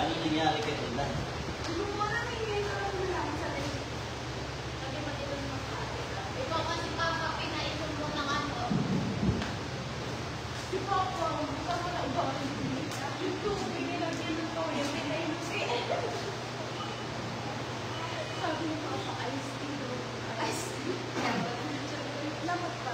Ano nangyari kay Ulan? Ikaw kasi papa, pinainom mo ng ano. Si papa, buka mo na ubahan. Yung tubig nilagyan ng toyo, pinainom siya. Sabi ni papa, ice tea. Ice tea. Lamat pa.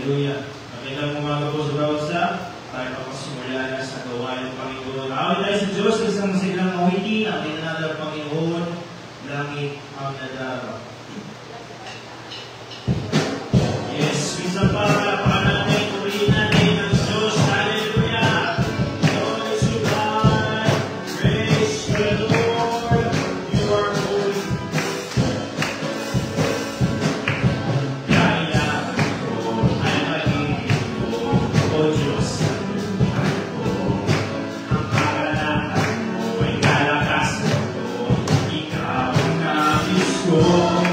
Hallelujah. Magandang umaga po sa bawat isa. Tayo papasimula na sa gawain ng Panginoon. Awit tayo sa Diyos sa isang masilang mawiti. Amin na natin Panginoon, langit ang nadara. Yes, minsan pa, palapakan natin, purihin natin ang Diyos. Hallelujah! Glory to God. Praise the Lord. You are holy. Kaya ko ay magiging ko, O Diyos sa buhay ko. Ang kagalatan mo ay kalakasan ko. Ikaw ang nais ko.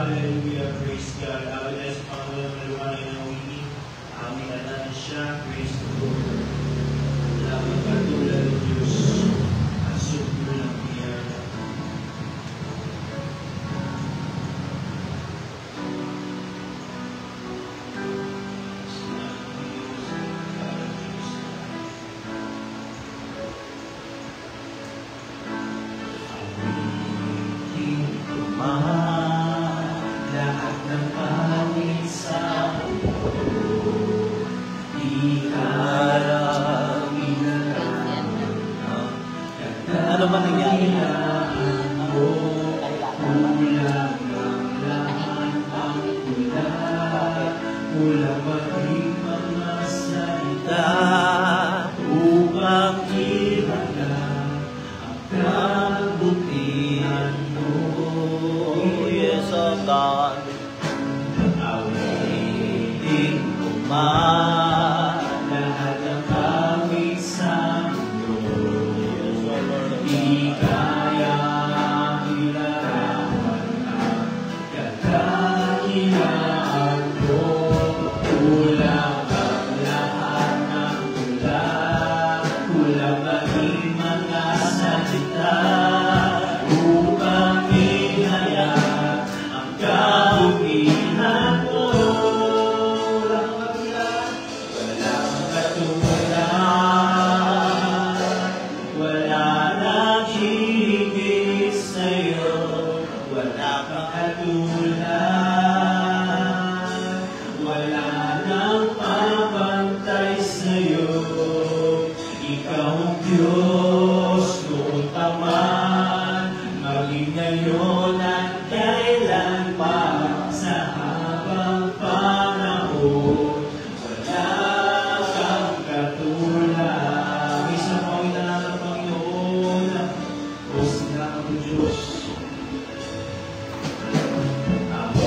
Hallelujah. Praise God. Hallelujah. Sa Panginoon na lumanay ng uwi. Aming natin siya. Praise the Lord. Salamat katulad ng Diyos. At sumpo ng biyaya. Lahat ng pangit sa ano ba nangyari? Mula maging mga salita upang ibalang ang kabutihan mo. Yes, oh God. Awitin ko lahat ng kami sa mundo. Di kaya ilarawan ang kadakilaan mo. Kulang ang lahat ng kulang maging mga salita upang ihayag ang kabutihan mo. Walang katulad, wala nang higit sa'yo, wala kang katulad, wala nang pabantay sa'yo. Ikaw ang Diyos noon pa man, maging ngayon at kailan pa, sa habang panahon. Wala kang katulad. Isang Panginoon ng Panginoon, o salamat po Diyos. Ako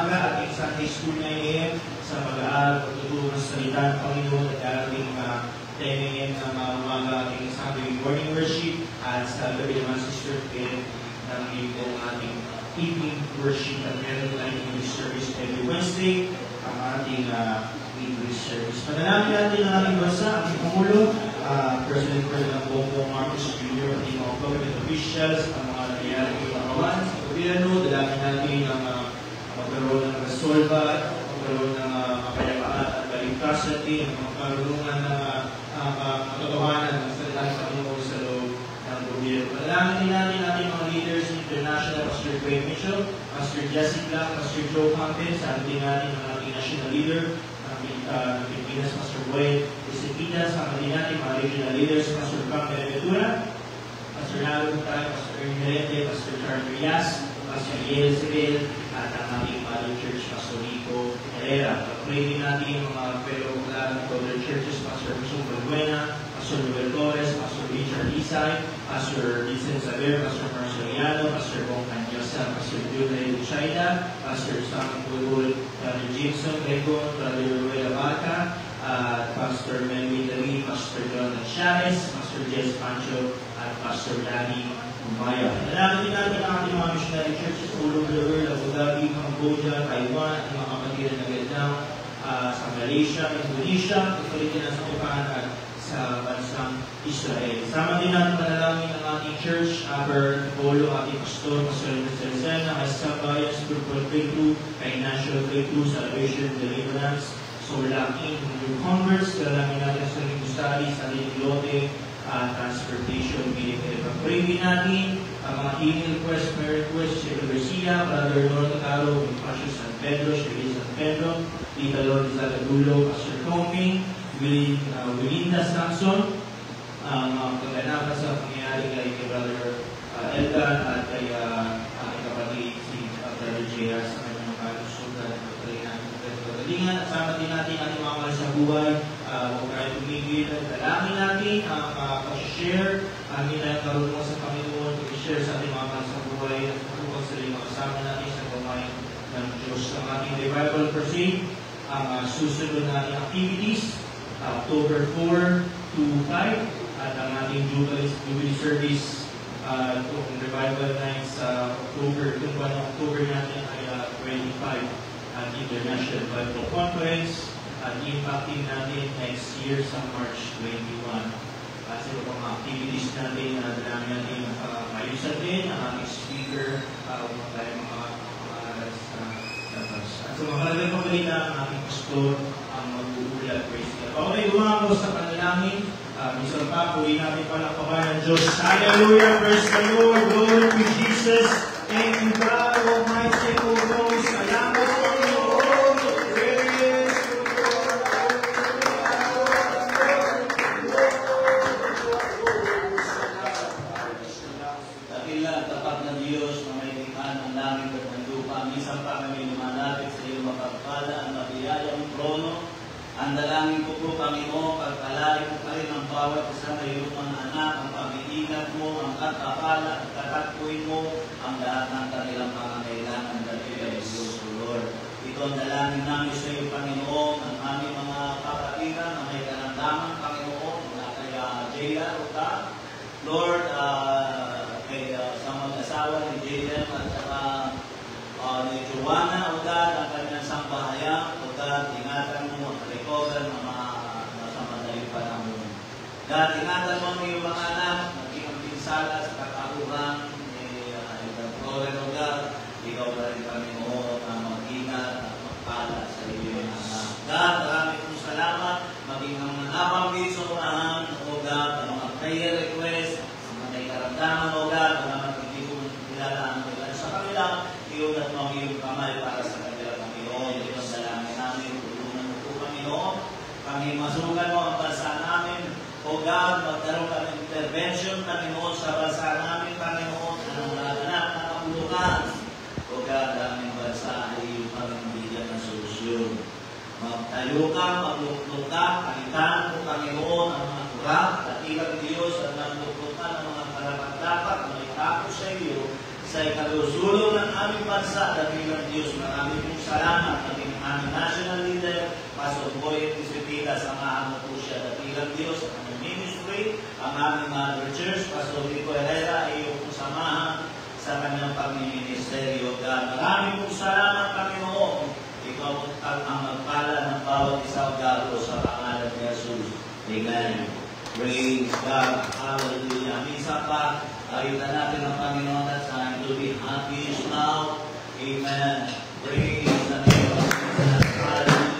umaga, ating Sunday School 9 a.m. sa pag-aaral, pagtuturo ng salita ng Panginoon at darating 10 a.m. na umaga ating Sunday morning worship at sa gabi naman Sister Phil ng linggo ating evening worship at meron tayong English service every Wednesday ang ating English service. Panalangin natin ang ating bansa, ating Pangulo, President Bongbong Marcos Jr., ating mga government officials, ang mga nangyayaring pakawan sa gobyerno, dalangin natin ang magkaroon ng resolva, magkaroon ng kapayapaan at kaligtasan din, ang magkaroon ng katotohanan ng salita ng Panginoon sa loob ng gobyerno. Panalangin din natin ating mga leaders international, Pastor Craig Mitchell, Pastor Jessica, Pastor Joe Campbell, sa ating natin ang ating national leader, ng Pilipinas, Pastor Boy Isipita, sa ating natin mga regional leaders, Pastor Frank Beneventura, Pastor Nalo Butay, Pastor Ernie, Pastor Charles Rias, Pastor Yel Sibel, at ang ating Mother Church, Pastor Rico Herrera. Pag-pray din natin yung mga fellow brother churches, Pastor Jesús Balbuena, Pastor Noel Torres, Pastor Richard Isay, Pastor Vincent Saber, Pastor Marceliano, Pastor Bong Canyosa, Pastor Julia Luchaida, Pastor Sam Pulbul, Brother Jameson Gregon, Brother Ruel Abata, Pastor Melvin David, Pastor Jonathan Chavez, Pastor Jess Pancho, at Pastor Danny Umaya. Nalangin din natin ang ating mga missionary churches all over the world, Abu Dhabi, Cambodia, Taiwan, ang mga kapatiran ng Vietnam, sa Malaysia, Indonesia, Philippines, sa Japan, at sa bansang Israel. Sama din natin panalangin ang ating church, Upper Polo, ating pastor, Pastor Rizal, na sa bayan, spiritual breakthrough, financial breakthrough, salvation, deliverance, soul lacking, new converts, dalangin natin sa ring study, sa ring lote, transportation, binibili. Pag-pray din natin ang mga healing request, prayer request, Sheila Garcia, Brother Lord Caro, Pastor San Pedro, Sheila San Pedro, Tita Lord Zagadulo, Pastor Toming, Wilinda Samson, ang kaganapan sa pangyayari kay Brother Elgan at kay aking kapatid si Brother J.R. sa kanyang kalusugan at pagpalay natin kagalingan. At sama din natin ating mga mahal sa buhay, huwag tayo tumigil at dalangin natin ang pag-share, hindi tayong karunong sa Panginoon, pag-share sa ating mga mahal sa buhay at matupag sa rin makasama natin sa kamay ng Diyos. Ang ating revival crusade, ang susunod natin activities, October 4 to 5, at ang ating Jubilee Service kung revival night sa October, kung buwan ng October natin ay 25 at International Bible Conference at impacting natin next year sa March 21. At sa mga activities natin na namin natin mayusan din ang ating speaker upang tayo mga labas. At sa mga halagang pabalita ang ating pastor ang mag-uuli at praise God. Okay, gumako sa panalangin. Minsan pa, puli natin palakpakan ng Diyos. Hallelujah! Praise the Lord! Glory to Jesus! Thank you, God Almighty, O Lord! Salamat sa Panginoon! Praise the Lord! Dakila at tapat ng Diyos na may likaan ng langit at ng lupa. Minsan pa kami lumalapit sa iyong mapagpala ang mabiyayang trono. Ang dalangin ko po, Panginoon, pagkalari mo pa rin ang bawat isa ng iyong mga anak, ang pag-iingat mo, ang katapala at katakpuin mo, ang lahat ng kanilang pangangailangan dakila ng Diyos, O Lord. Ito ang dalangin namin sa iyo, Panginoon, ang aming mga kapatiran na may karamdaman, Panginoon, na kaya J.R. Uta, Lord, sa mag-asawa ni J.R. at saka ni Joanna, O God, ang kanyang sambahayan, O God, ingatan mo ang recover ng mga nasa madaling panahon. God, ingatan mo ang iyong mga anak, maging ang pinsala sa kakahuhan ni Gloria, O God, ikaw pa rin Panginoon ang mag-ingat at magpala sa iyong anak. God, maraming kong salamat, maging ang nabanggit sa unahan, O God, ang mga prayer request, ang mga may karamdaman, O God, ang mga hindi ko nilalaan, O God, sa kanila, iyong at mga iyong kamay para sa kanila, Panginoon. Ito ang dalangin namin, tulungan mo po, Panginoon. Pangimasukan mo ang bansa namin, O God, magkaroon ka ng intervention, Panginoon, sa bansa namin, Panginoon, ang anak na kapulukan. O God, ang aming bansa ay iyong pamimigyan ng solusyon. Magtayo ka, magluklok ka, palitan mo, Panginoon, ang mga kurap, at ilang Diyos at magluklok ka ng mga karapat-dapat na itapos sa iyo sa ikalusulong ng aming bansa, dakilang Diyos, maraming salamat ng aming national leader, Pastor Boy Isipita, samahan mo po siya dakilang Diyos sa kanyang ministry, ang aming Mother Church, Pastor Rico Herrera, ay iyong samahan sa kanyang pagmiministeryo. God, maraming pong salamat, Panginoon. Ikaw ang magpala ng bawat isang garo sa pangalan ni Jesus. Amen. Praise God. Hallelujah. Minsan pa, ayunan natin ang Panginoon at time to be happy now. Amen. Praise the name of Jesus. Hallelujah.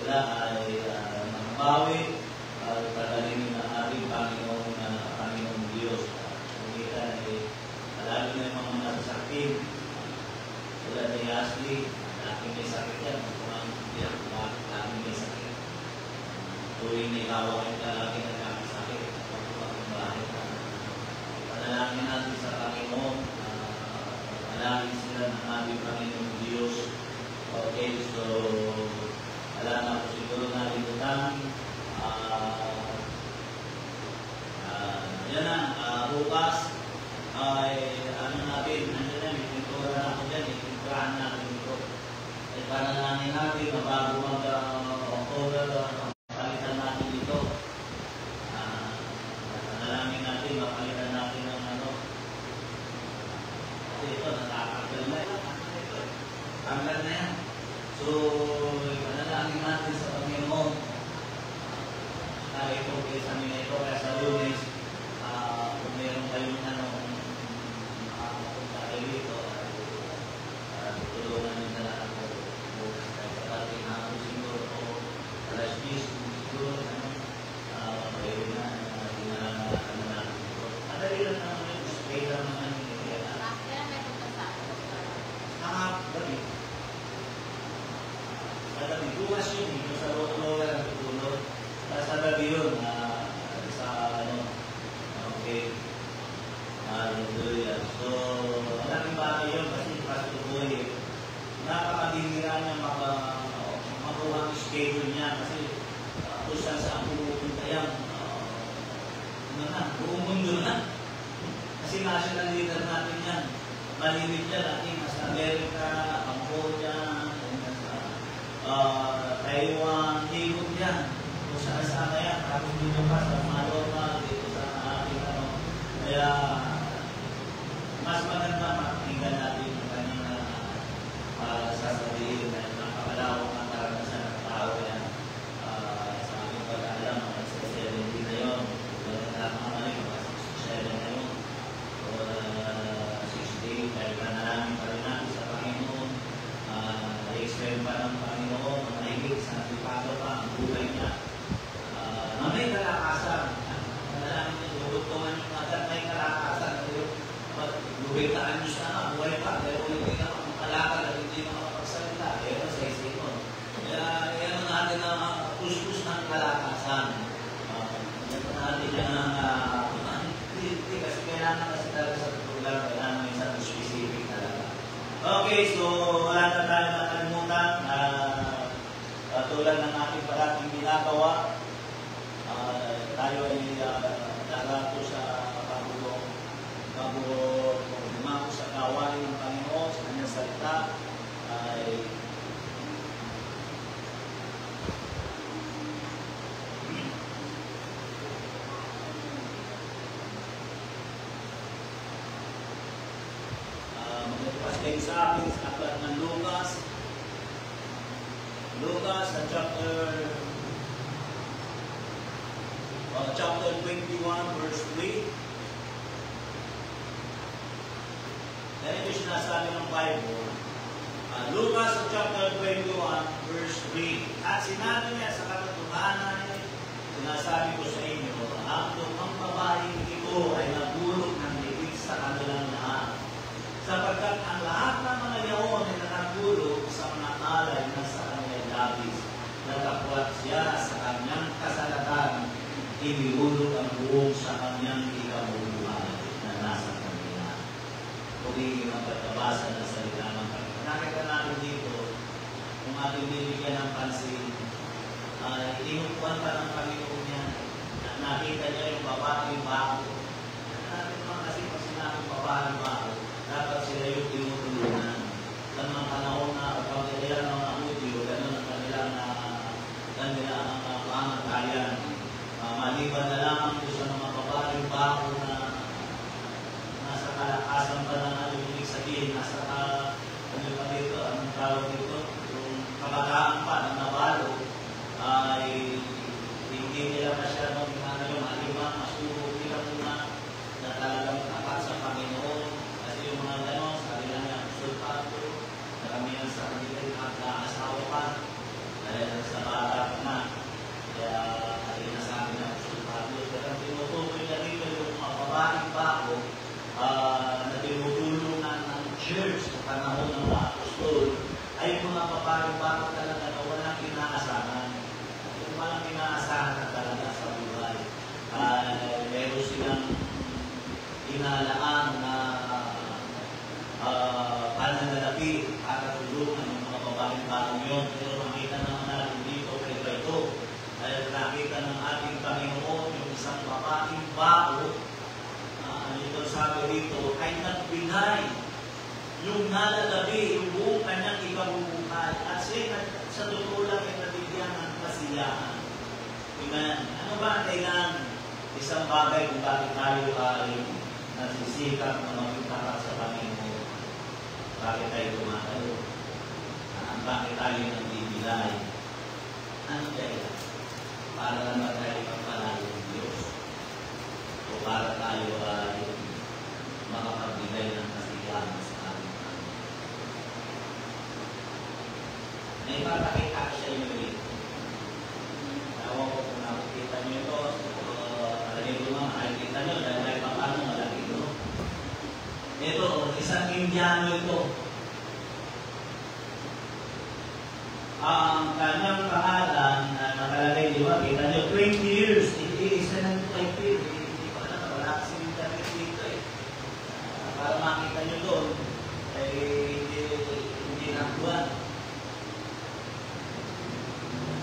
Sila ay nakabawi pagkakalingin ng ating Panginoong Diyos. Kumita lalo na yung mga nasasakit. Tulad ni Ashley, aking may sakit yan. Aking may sakit. Tuwing may hawak ka lagi nagkakasakit. Bakit? Panalangin natin sa Panginoon. Panalangin sila ng ating Panginoong Diyos. Okay, so wala na po siguro natin ito namin. Yan na, bukas ay ano natin, nandiyan na, may pintura na ako dyan, pinturaan natin ito. Ay panalangin natin na bago mag-October, palitan natin ito. Panalangin natin, mapalitan natin ng ano. Kasi ito, nakakagal na yan. Tanggal na yan. So, panalangin natin sa Panginoon. Ito, kaysa nila ito, kaya sa Lunes, kung meron kayong makapunta kayo dito, tulungan nyo na lang ako. Kahit sa ating hapon siguro o alas 10, siguro, pwede na, dinalaman natin ito. Madali lang naman yun, display lang naman yun. Kaya may punta sa Gabi. Gabi, bukas yun, yung sa lower ang tutulog. Sa gabi yun, sa ano, okay. Hallelujah. So, malaking bagay yun kasi Pastor Boy, napakabihira niya makuha ang schedule niya kasi kung saan saan pupunta yan. Ano na, buong mundo na. Kasi national leader natin yan. Malimit yan natin nasa Amerika, Cambodia, Taiwan, Higod yan. Kung saan-saan na yan, tapos dito pa sa Maloma, dito sa ating ano. Kaya, mas maganda makikinggan natin ang kanyang sasabihin na napakalawak ang karanasan ng tao yan. Sa aking pag-alam, mga 70 na yun. Wala na nakamali, mga 67 na yun. O 60, dahil panalangin pa rin natin sa Panginoon. Na-explain pa ng Panginoon, mahigit sa napipagaw pa ang buhay niya. May kalakasan. Panalangin niyo, lutuman niyo agad, may kalakasan. Lubitaan niyo siya, buhay pa. Pero hindi na makalakal at hindi na makapagsalita. Kaya sa isipon. Kaya yan natin na kuskus ng kalakasan. Yan natin yan hindi kasi kailangan kasi talaga sa program, kailangan may isang specific talaga. Okay, so wala na tayo makalimutan. Tulad ng ating parating ginagawa, tayo ay darato sa bago lumako sa gawain ng Panginoon sa kanyang salita ay magpapasok kayo sa akin sa aklat ng Lucas sa chapter 21 verse 3. Yan ito sinasabi ng Bible. Lucas chapter 21 verse 3. At sinabi niya sa katotohanan, sinasabi ko sa inyo, ang babaeng ito ay nagulog ng ligid sa kanilang lahat. Sapagkat ang lahat ng mga yaon ay nagulog sa mga alay na sa kanyang labis. Nagkapuat siya sa kanyang kasalatan, inihulog ang buong sa kanyang ikabubuhay na nasa kanila. Pagiging ang pagkabasa ng salita ng Panginoon. Nakita natin dito, kung ating binigyan ng pansin, inupuan pa ng Panginoon niya. Nakita niya yung babaeng bago. Natin naman kasi pag sinabing babaeng bago, dapat sila yung tinutulungan. Sa mga panahon na pagkakailan ng mga Hudyo, gano'n ang kanilang pangangkalian. Maliban na lamang ito sa mga babaeng bago na nasa kalakasan pa na ibig sabihin, nasa anong tawag dito, yung kabataan pa na nabalo, ay hindi nila masyadong yung malimang, masurog nilang kasiyahan. Amen. Ano ba ang kailangan? Isang bagay kung bakit tayo ay nasisikap na maging tapat sa Panginoon. Bakit tayo tumatayo? Bakit tayo nagbibilay? Ano kaya? Para naman tayo pagpalayo ng Diyos. O para tayo ay makapagbigay ng kasiyahan sa ating Panginoon. May papakita ko sa inyo dito. Ewan ko kung nakikita nyo ito. Palagay ko naman, makikita nyo dahil may papano malaki ito. Ito, isang Indiano ito. Ang kanyang pangalan na nakalagay, di ba? Kita nyo, 20 years. Isa na ito kay Phil. Hindi ko alam, wala kasi internet dito eh. Para makita nyo doon, hindi nakuha.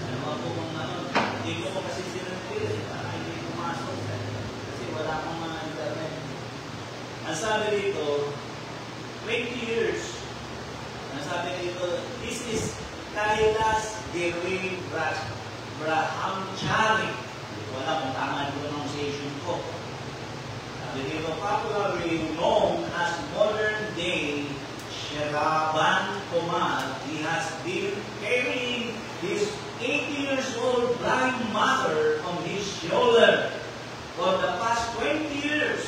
Ano po kung ano, hindi ko kasi sinunod eh. Para hindi pumasok kasi wala akong mga internet. Ang sabi dito, 20 years. Ang sabi dito, this is Kailas Dewi Brahmachari. Hindi ko alam kung tama yung pronunciation ko. Sabi dito, popularly known as modern day Shravan Kumar. He has been carrying his 80 years old blind mother on his shoulder for the past 20 years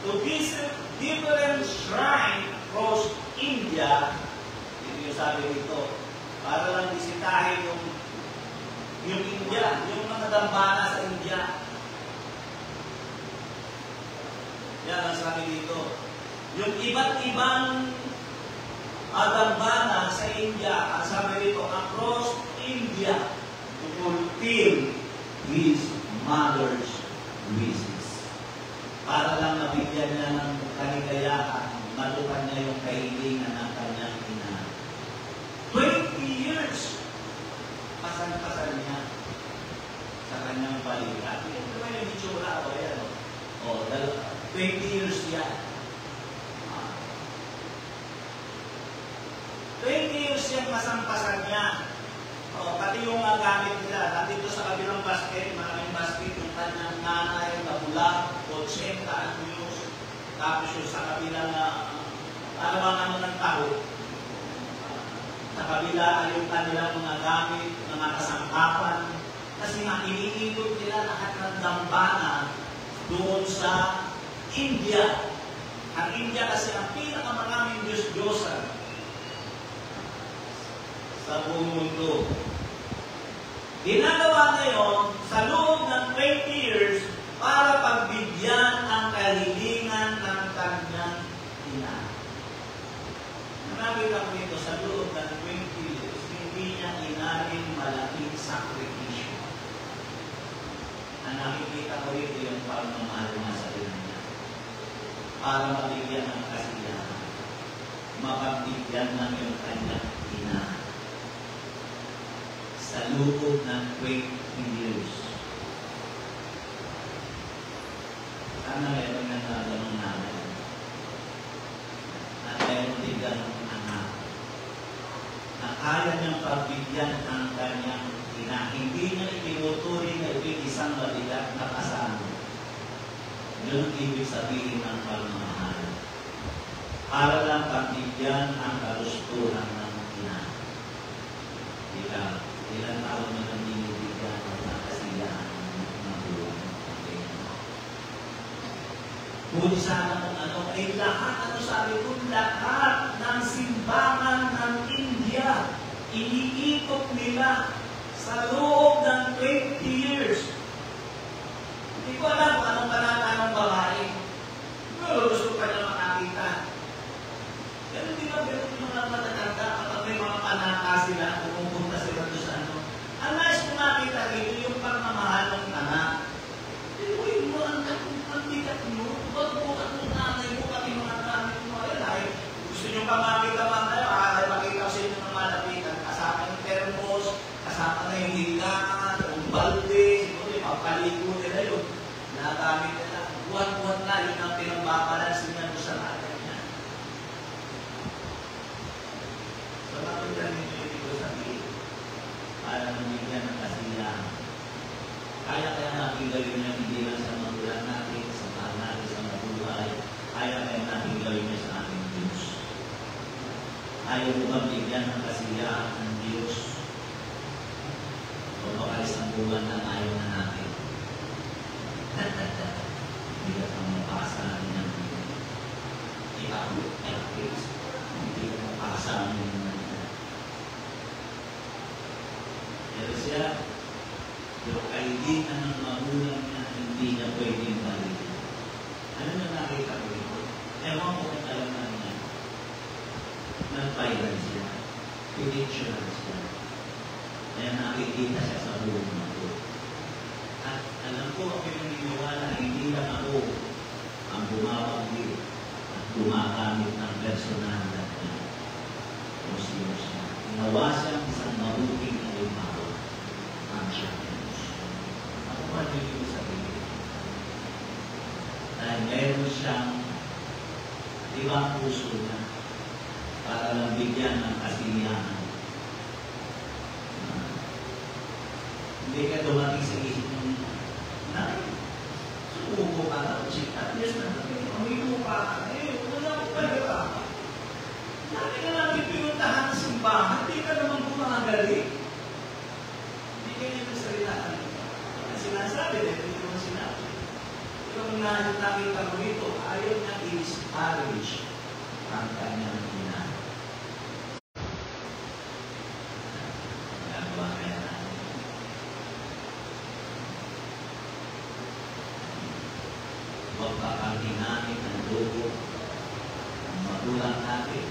to visit different shrines across India. Ito yung sabi dito, para lang bisitahin yung India, yung mga dambana sa India. Yan ang sabi dito. Yung iba't ibang dambana sa India, ang sabi dito, across India to fulfill his mother's wishes. Para lang nabigyan niya ng kaligayahan, matupad niya yung kahilingan ng kanyang ina. 20 years pasan-pasan niya sa kanyang balikat. Ito ba yung itsura o yan? O, 20 years yan. 20 years yan pasan-pasan niya. O, pati yung gamit nila. Nandito sa kabilang basket, maraming basket yung kanyang nanay, kabula, 80 anyos. Tapos yung sa kabilang ano ng taho. Sa kabila ay yung kanilang mga gamit, mga kasangkapan. Kasi nga, iniikot nila lahat ng dambana doon sa India. Ang India kasi ang pinakamaraming Diyos-Diyosan sa buong mundo. Ginagawa ngayon sa loob ng 20 years para pagbigyan ang kahilingan ng kanyang ina. Nakakita ko ito sa loob ng 20 years, hindi niya inaring malaking sakripisyo. Ang nakikita ko ito yung pagmamahal niya sa ina niya. Para mabigyan ng kasiyahan, mapagbigyan ng yung kanyang ina. Sa loob ng 20 years. Sana meron nga na ganun namin. At meron din ganun anak. Na kaya niyang pagbigyan ang kanyang ina. Hindi niya itinuturing na isang mabigat na kasama. Yun ibig sabihin ng pagmamahal. Para lang pagbigyan ang kalustuhan ng ina. Ilang taon na nang binibigyan ng kasiyahan ng buwan. Kung sana kung ano, ay lahat, sabi ko, lahat ng simbahan ng India, iniikot nila sa loob ng 20 years. Hindi ko alam kung anong panata ng babae. Pero gusto pa niya makakita. Ganun din ba, ganun yung mga matatanda kapag may mga panata sila, pumunta sila doon sa ano. Ang nais ko makita dito yung pagmamahal ng anak. Uy, mo ang bigat mo, pagbukat mo nanay mo, pati mga gamit mo, ay, gusto nyo pa makita mga ay makita ko sa inyo ng malapitan, kasama yung thermos, kasama na yung higaan, yung balde, yung mapaligo nila yun, nagamit nila, buwan-buwan na, yun ang pinagbabalansin niya sa natin niya. So, napunta nito yung ito sabihin, para nabigyan ng kasi gawin niya hindi lang sa magulang natin, sa mahal natin, sa mabuhay. Ayaw rin natin gawin niya sa ating Diyos. Ayaw mo bang bigyan ng kasiyahan ng Diyos? O makalis ang buwan na ayaw na natin. Hindi ka pang mapasa natin ang Diyos. Ikaw, hindi ka mapasa natin ang Diyos. Pero siya, yung kaibigan ng magulang niya, hindi niya pwedeng balikin. Ano na nakita ko ito? Ewan ko kung alam na niya. Nag-viral siya. Pinictural siya. Kaya nakikita siya sa buong mundo. At alam ko, ako yung naniniwala, hindi lang ako ang bumabagli at gumagamit ng personalidad niya. O sino siya. Ginawa siyang isang mabuting halimbawa ang Diyos. Ako pa rin yung sabihin. Dahil meron siyang ibang puso niya para lang bigyan ng kasiyahan. Hindi ka dumating sa isip ng suko ka na o chika. At least umigo ka na. Wala ko pala ka. Lagi ka namin pinuntahan sa simbahan. Hindi ka naman kumagaling. Hindi ka niya masalitaan. Ang sinasabi, hindi naman sinabi. Pero kung nakita mo rito, ayaw niya i-disparage ang kanyang ina. Nagawa kaya natin. Huwag kakampi namin ang dugo ang magulang natin.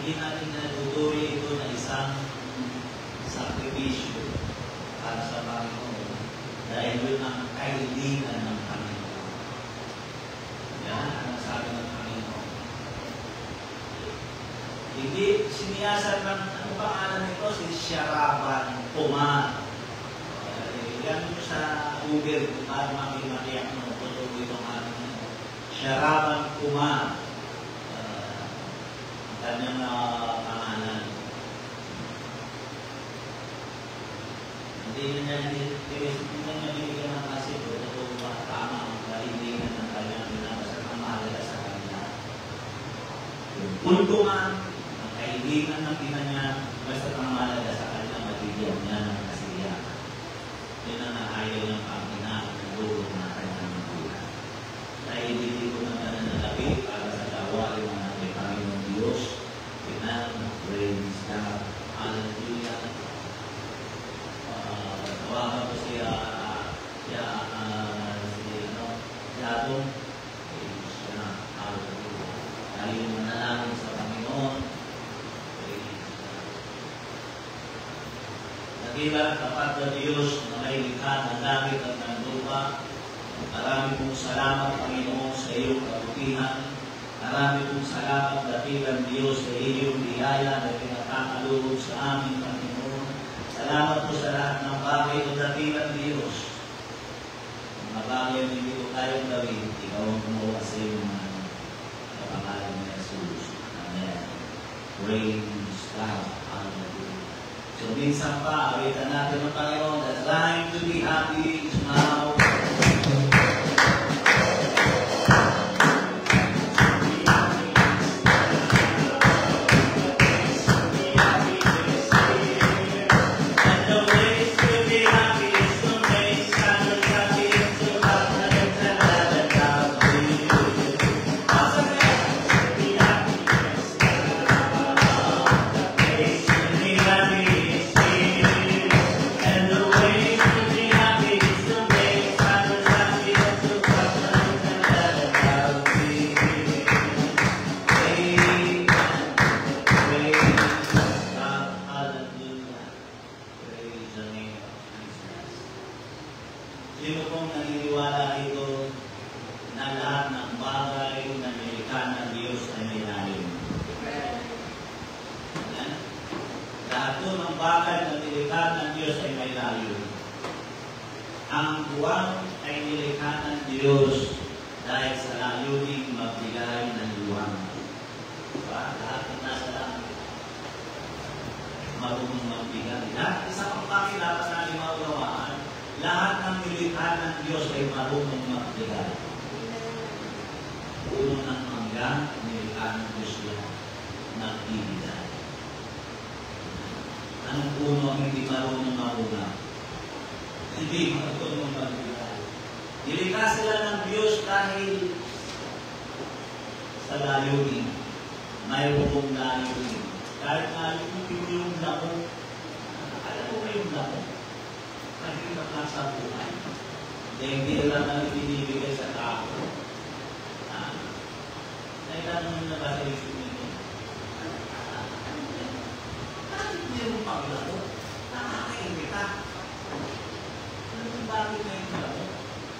Hindi natin natuturi ito na isang sakripisyo para sa Panginoon dahil yun ang kaibigan ng Panginoon. Yan ang sabi ng Panginoon. Hindi siniyasan ng ano pangalan nito? Si Sharaban Kumar. Yan mo sa Google para makimakiyak mo totoo itong ating Sharaban Kumar. Kanyang pangalan. Hindi niya binigyan ng kasi totoo ba tama ang kaibigan ng kanyang binabasa ng mahalaga sa kanya. Yung kultungan, ang kaibigan ng ina niya, basta ang mahalaga sa kanya, mabigyan niya ng kasiyahan. Yun ang ayaw ng Panginoon ng dulo ng kanyang magulang. Dahil hindi ko naman nanalabi para sa gawain ng ating Panginoon Diyos. Praise God. Hallelujah. Tawagan ko si Jadon. Praise God. Hallelujah. Tayo manalangin sa Panginoon. Praise God. Nagilang tapat na Diyos na may likha ng langit at ng lupa. Marami pong salamat, Panginoon, sa iyong kabutihan. Marami pong salamat, dakilang Diyos, sa iyong biyaya na pinakakaloob sa amin, Panginoon. Salamat po sa lahat ng bagay o dakilang Diyos. Mga bagay na hindi ko kayang gawin, ikaw ang gumawa sa iyong mga sa pangalan ni Jesus. Amen. Praise God. Hallelujah. So, minsan pa, awitan natin ng Panginoon, the time to be happy is now. Sino pong naniniwala ito na lahat ng bagay na nilikha ng Diyos ay may lalim? Lahat po ng bagay na nilikha ng Diyos ay may lalim. Ang buwan ay ay nilikha ng Diyos dahil sa layuning magbigay ng liwanag. Diba? Lahat ng nasa langit, marunong magbigay. Lahat, isa pang bakit dapat natin maunawaan, lahat ng nilikha ng Diyos ay marunong magbigay. Puno ng mangga, nilikha ng Diyos yan, nagbibigay. Anong puno ang hindi marunong mauna? Hindi marunong magbigay. Nilikha sila ng Diyos dahil sa layunin. Mayroong layunin. Kahit layunin yung lako. Alam mo ba yung lako? Mahirap lang sa buhay. Hindi lang ang ibinibigay sa tao. Naitanong nyo na ba sa isip nito? Bakit mayroong paglaro? Nakakaimita. Ano yung bakit na yung laro?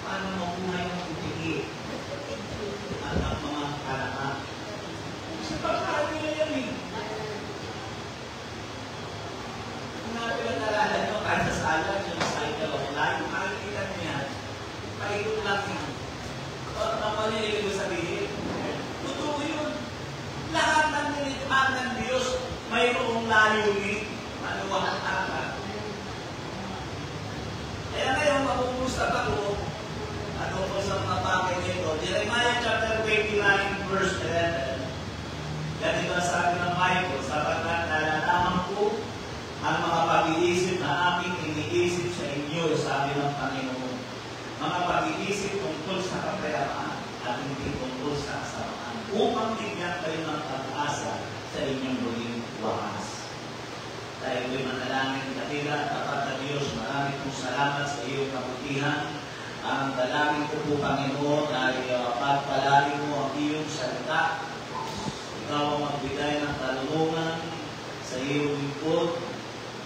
Paano mabuhay ang putiki? At ang mga karama? Kasi pagkaan nila yan eh. Kung napilag-alala nyo, kahit sa sala, yung cycle of life, makikita nyo yan. Paikot lang yan. O, napanilig ko sabihin. Totoo yun. Lahat ng nilikhaan ng Diyos, mayroong layunin. Maluwang araw. Kaya ngayon, mapupustap ako po sa mga bagay nito. Jeremiah chapter 29, verse 11. Ganito ang sabi ng Bible, sapagkat nalalaman ko ang mga pag-iisip na aking iniisip sa inyo, sabi ng Panginoon. Mga pag-iisip tungkol sa kapayapaan at hindi tungkol sa kasamaan, upang bigyan kayo ng pag-asa sa inyong huling wakas. Dahil ko'y manalangin katila, tapat na Diyos, marami kong salamat sa iyong kabutihan. Ang dalangin ko po, Panginoon, ay pagpalalim mo ang iyong salita. Ikaw ang magbigay ng talungan sa iyong lingkod.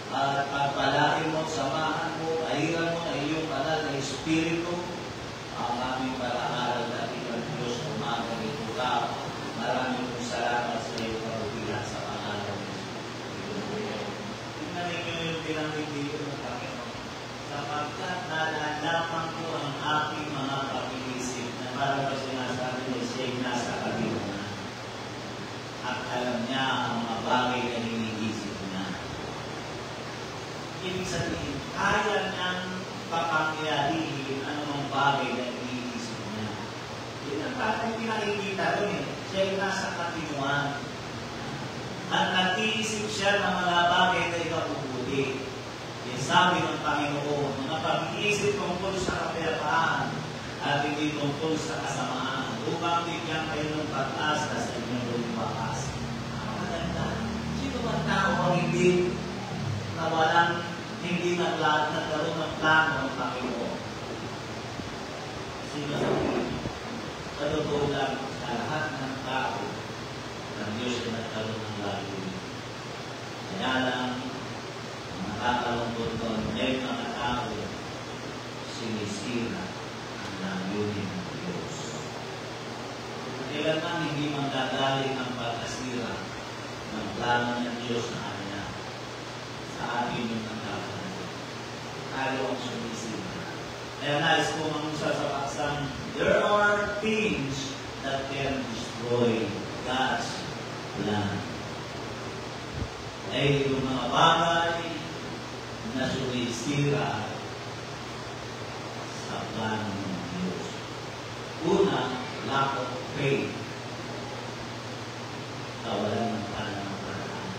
At pagpalalim mo, samahan mo, ahiran mo ang iyong banal na Espiritu. Ang aming pag-aaral natin ng Diyos, umaga nito ka. Maraming kong salamat sa iyong kabutihan sa pangalan ng Espiritu. Tingnan ninyo yung pinanggit dito ng Panginoon. Sapagkat nalalaman ko ang aking mga pag-iisip na para ba sinasabi niya siya'y nasa kabilangan. At alam niya ang mga bagay na iniisip niya. Ibig sabihin, kaya niyang papangyarihin anumang bagay na iniisip niya. Yun ang parang pinakikita rin eh. Siya'y nasa katinuan. At nag-iisip siya ng mga bagay na ikabubuti. Sabi ng Panginoon, mga pag-iisip tungkol sa kapayapaan at hindi tungkol sa kasamaan, upang bigyan kayo ng pag-asa sa inyong huling wakas. Ang maganda, sino man tao ang hindi na walang, hindi nagkaroon ng plano ng Panginoon? Sino sa Panginoon? Sa totoo lang, sa lahat ng tao, ng Diyos ay nagkaroon ng layunin. Kaya lang, nakakalungkot doon, may mga tao sinisira ang layunin ng Diyos. Kailanman hindi magdagaling ang pagkasira ng plano ng Diyos na kanya sa atin yung nagkakaroon. Tayo ang sumisira. Kaya nais ko mangusap sa paksang, there are things that can destroy God's plan. Ay yung mga bagay na sumisira sa plano ng Diyos. Una, lack of faith. Kawalan ng pananampalataya.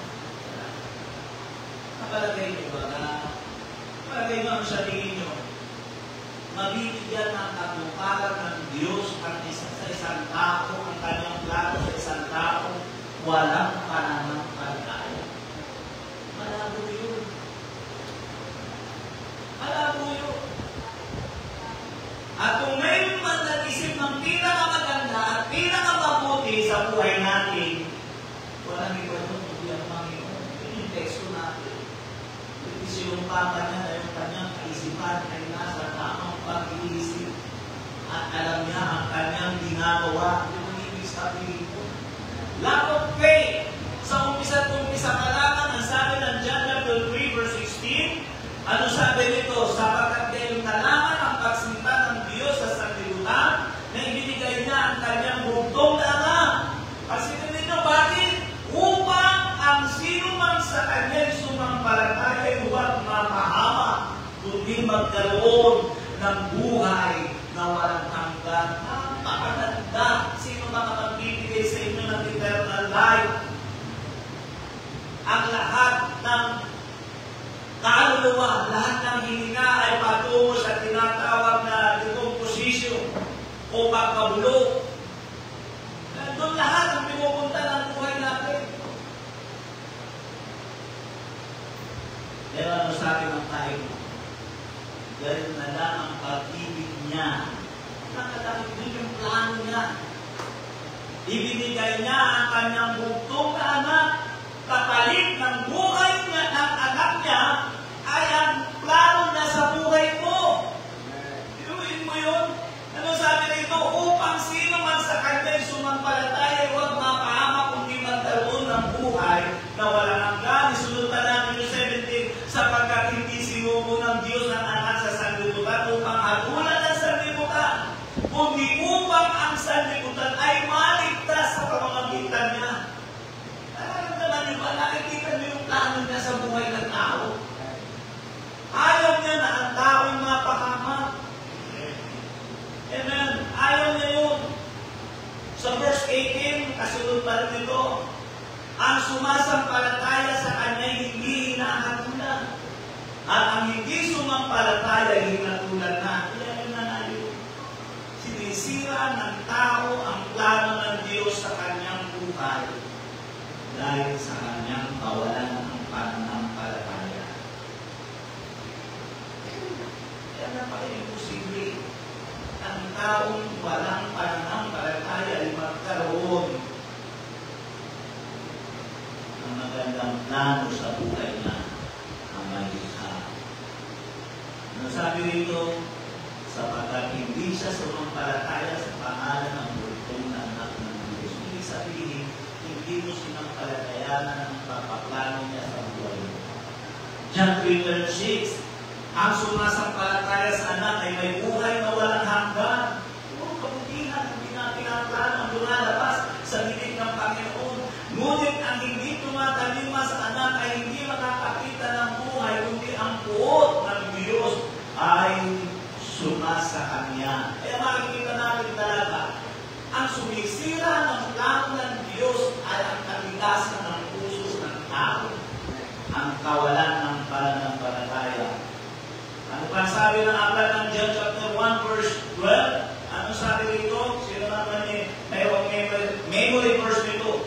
Napalagay niyo ba na palagay mo ang sarili niyo, mabibigyan ng katuparan ng Diyos ang sa isang tao, ang kanyang plano sa isang tao, walang pananampalataya. Malabo yun. Malabo yun. At kung may man nag-isip ng pinakamaganda at pinakamabuti sa buhay natin, walang iba ito, hindi ang Panginoon. Yun yung teksto natin. Yung isinumpatan niya na yung kanyang kaisipan ay nasa tamang pag-iisip. At alam niya ang kanyang ginagawa. Yun ang ibig sabihin ko. Lack of faith. Sa umpisa pa lang, ang sabi ng John chapter 3 verse 16, ano sabi nito? Sapagkat kayong nalaman ang pagsinta ng Diyos magkaroon ng buhay na walang hanggan. Napakaganda. Sino makapagbibigay sa inyo ng eternal life? Ang lahat ng kaluluwa, lahat ng hininga ay patungo sa tinatawag na decomposition o pagkabulok. Doon lahat ang pinupunta ng buhay natin. Pero ano sabi ng tayo? Dahil na lang ang pag-ibig niya. Nakadamit din yung plano niya. Ibinigay niya ang kanyang bugtong na anak. Kapalit ng buhay niya ng anak niya ay ang plano niya sa buhay mo. Inuin mo yun? Ano sabi rito? Upang sino man sa kanya'y sumampalataya, huwag mapahamak kundi magkaroon ng buhay na walang hanggan. Isunod pa namin yung 17, sapagkat hindi sinubo ng Diyos ng anak sa sanlibutan upang hatulan ang sanlibutan, kundi upang ang sanlibutan ay maligtas sa pamamagitan niya. Nararamdaman niyo ba? Nakikita niyo yung plano niya sa buhay ng tao? Ayaw niya na ang tao'y mapahamak. Amen. Ayaw niya yun. Sa verse 18, kasunod pa rin ito, ang sumasampalataya sa kanya hindi hinahatulan. At ang hindi sumampalataya hinatulan na. Kaya yun na nayo. Sinisira ng tao ang plano ng Diyos sa kanyang buhay dahil sa kanyang kawalan ng pananampalataya. Kaya napaka-imposible ang taong walang pananampalataya ay magkaroon ng magandang plano sa buhay na ang malikha. Ano sabi rito? Sapagkat hindi siya sumampalataya sa pangalan ng bultong na anak ng Diyos. Ibig sabihin, hindi mo sinampalatayanan ang papaplano niya sa buhay mo. John 3:6, ang sumasampalataya sa anak ay may buhay na walang hanggan. Puro kabutihan ang pinaplano ang lumalabas sa bibig ng Panginoon. Ngunit ang hindi tumatalima sa anak ay hindi makakakita ng buhay, kundi ang puot ng Diyos ay sumasa Kanya. Kaya makikita natin talaga, ang sumisira ng plano ng Diyos ay ang kaligasan ng puso ng tao, ang kawalan ng pananampalataya. Ano pa sabi ng aklat ng John chapter 1 verse 12? Ano sabi dito? Sino naman may memory verse nito?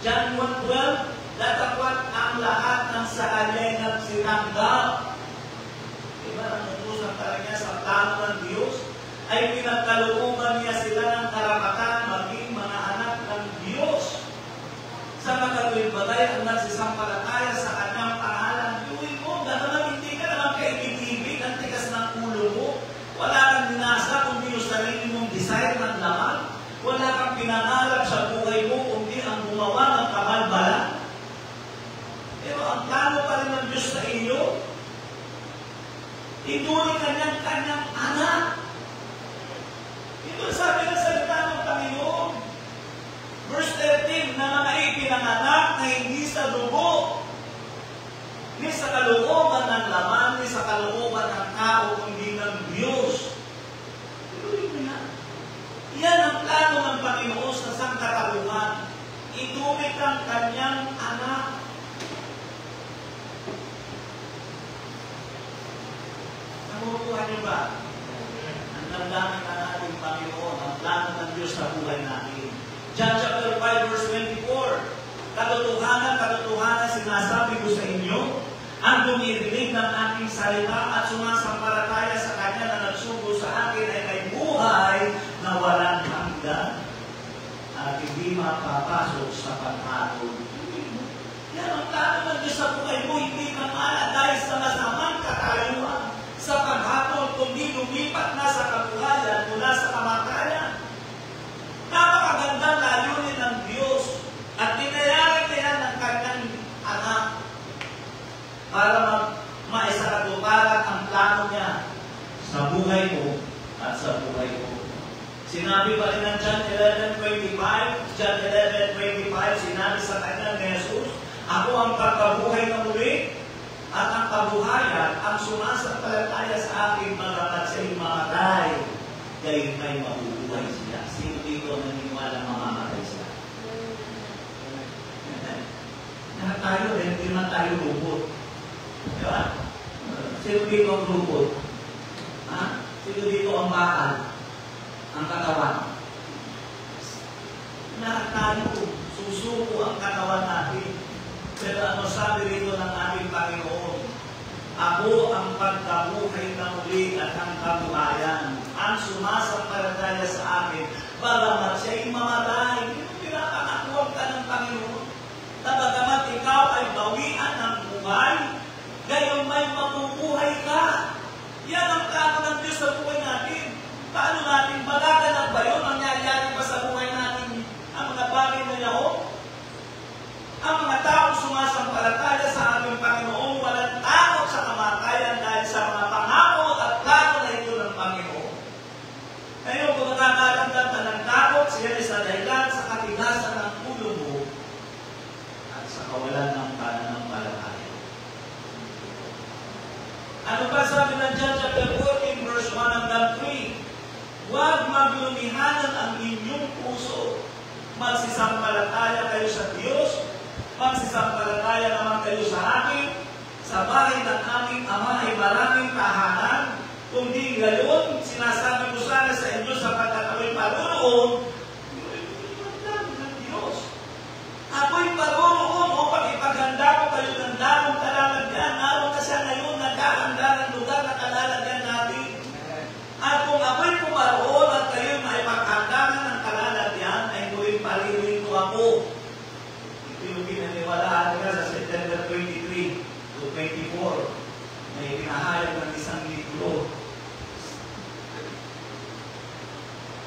John 1:12, datapwat ang lahat ng sa kanya'y nagsitanggap. Diba, nangutusan talaga niya sa plano ng Diyos, ay pinagkalooban niya sila ng karapatan maging mga anak ng Diyos. Sa magkatuwid batay ang nagsisampalataya sa kanyang pangalan. Iuwi mo, gano'n hindi ka naman kaibig-ibig, ang tigas ng ulo mo. Wala kang dinasa kundi yung sarili mong desire ng laman. Wala kang pinangarap sa buhay mo kundi ang gumawa ng kamalbalan. Pero ang plano pa rin ng Diyos sa iyo, ituloy kanyang anak. Ito sabi ng salita ng Panginoon. Verse 13, na mga ipinanganak na hindi sa dugo, ni sa kalooban ng laman, ni sa kalooban ng tao, kundi ng Diyos. Ituloy mo yan. Yan ang plano ng Panginoon sa sangkatauhan. Itumik ang kanyang anak. Nakukuha niyo ba? Ang damdamin na natin, Panginoon, ang plano ng Diyos sa buhay natin. John chapter 5 verse 24, katotohanan, sinasabi ko sa inyo, ang dumirinig ng aking salita at sumasampalataya sa Kanya na nagsugo sa akin ay may buhay na walang hanggan at hindi mapapasok sa paghatol. Yan ang plano ng Diyos sa buhay mo, hindi namala dahil sa masamang katayuan sa paghatol, kundi lumipat na sa kabuhayan mula sa kamatayan. Napakagandang layunin ng Diyos at tinayaran niya ng kanyang anak para maisakatuparan ang plano niya sa buhay mo at sa buhay ko. Sinabi pa rin ng John 11:25, sinabi sa kanya ni Jesus, ako ang pagkabuhay na muli At ang kabuhayan, ang sumasampalataya sa akin, bagamat siya'y mamatay, gayon may mabubuhay siya. Sino dito ang naniniwala mamamatay siya? Lahat tayo, hindi naman tayo lubot. Di ba? Sino dito ang lubot? Ha? Sino dito ang bakal? Ang katawan? Lahat tayo, susuko ang katawan natin. Pero ano sabi rito ng ating Panginoon? Ako ang pagkabuhay na muli at ang kabuhayan. Ang sumasampalataya sa akin, bagamat siya'y mamatay. Hindi mo pinapakakuwag ka ng Panginoon. Na bagamat ikaw ay bawian ng buhay, gayon may mabubuhay ka. Yan ang plano ng Diyos sa buhay natin. Paano natin magaganap ba yun? Mangyayari ba sa buhay natin ang mga bagay na yaon? Ang mga taong sumasampalataya sa ating Panginoon, walang takot sa kamatayan dahil sa mga pangako at plano na ito ng Panginoon. Ngayon, kung nakakaramdam ka ng takot, siya ay sa dahilan sa katigasan ng ulo mo at sa kawalan ng pananampalataya. Ano pa sabi ng John chapter 14, verse 1 hanggang 3? Huwag maglumihanan ang inyong puso. Magsisampalataya kayo sa Diyos, magsisampalataya naman kayo sa akin. Sa bahay ng aming Ama ay maraming tahanan. Kung di gayon, sinasabi ko sana sa inyo sapagkat ako'y paruroon, ng Diyos. Ako'y paruroon upang ipaghanda ko kayo ng damong kalalagyan. Naroon kasi ngayon naghahanda ng lugar na kalalagyan natin. At kung ako'y pumaroon at kayo maipaghandahan ng kalalagyan, ay muling palilito ako. Yung pinaniwalaan nila sa September 23 to 24 na ipinahayag ng isang libro.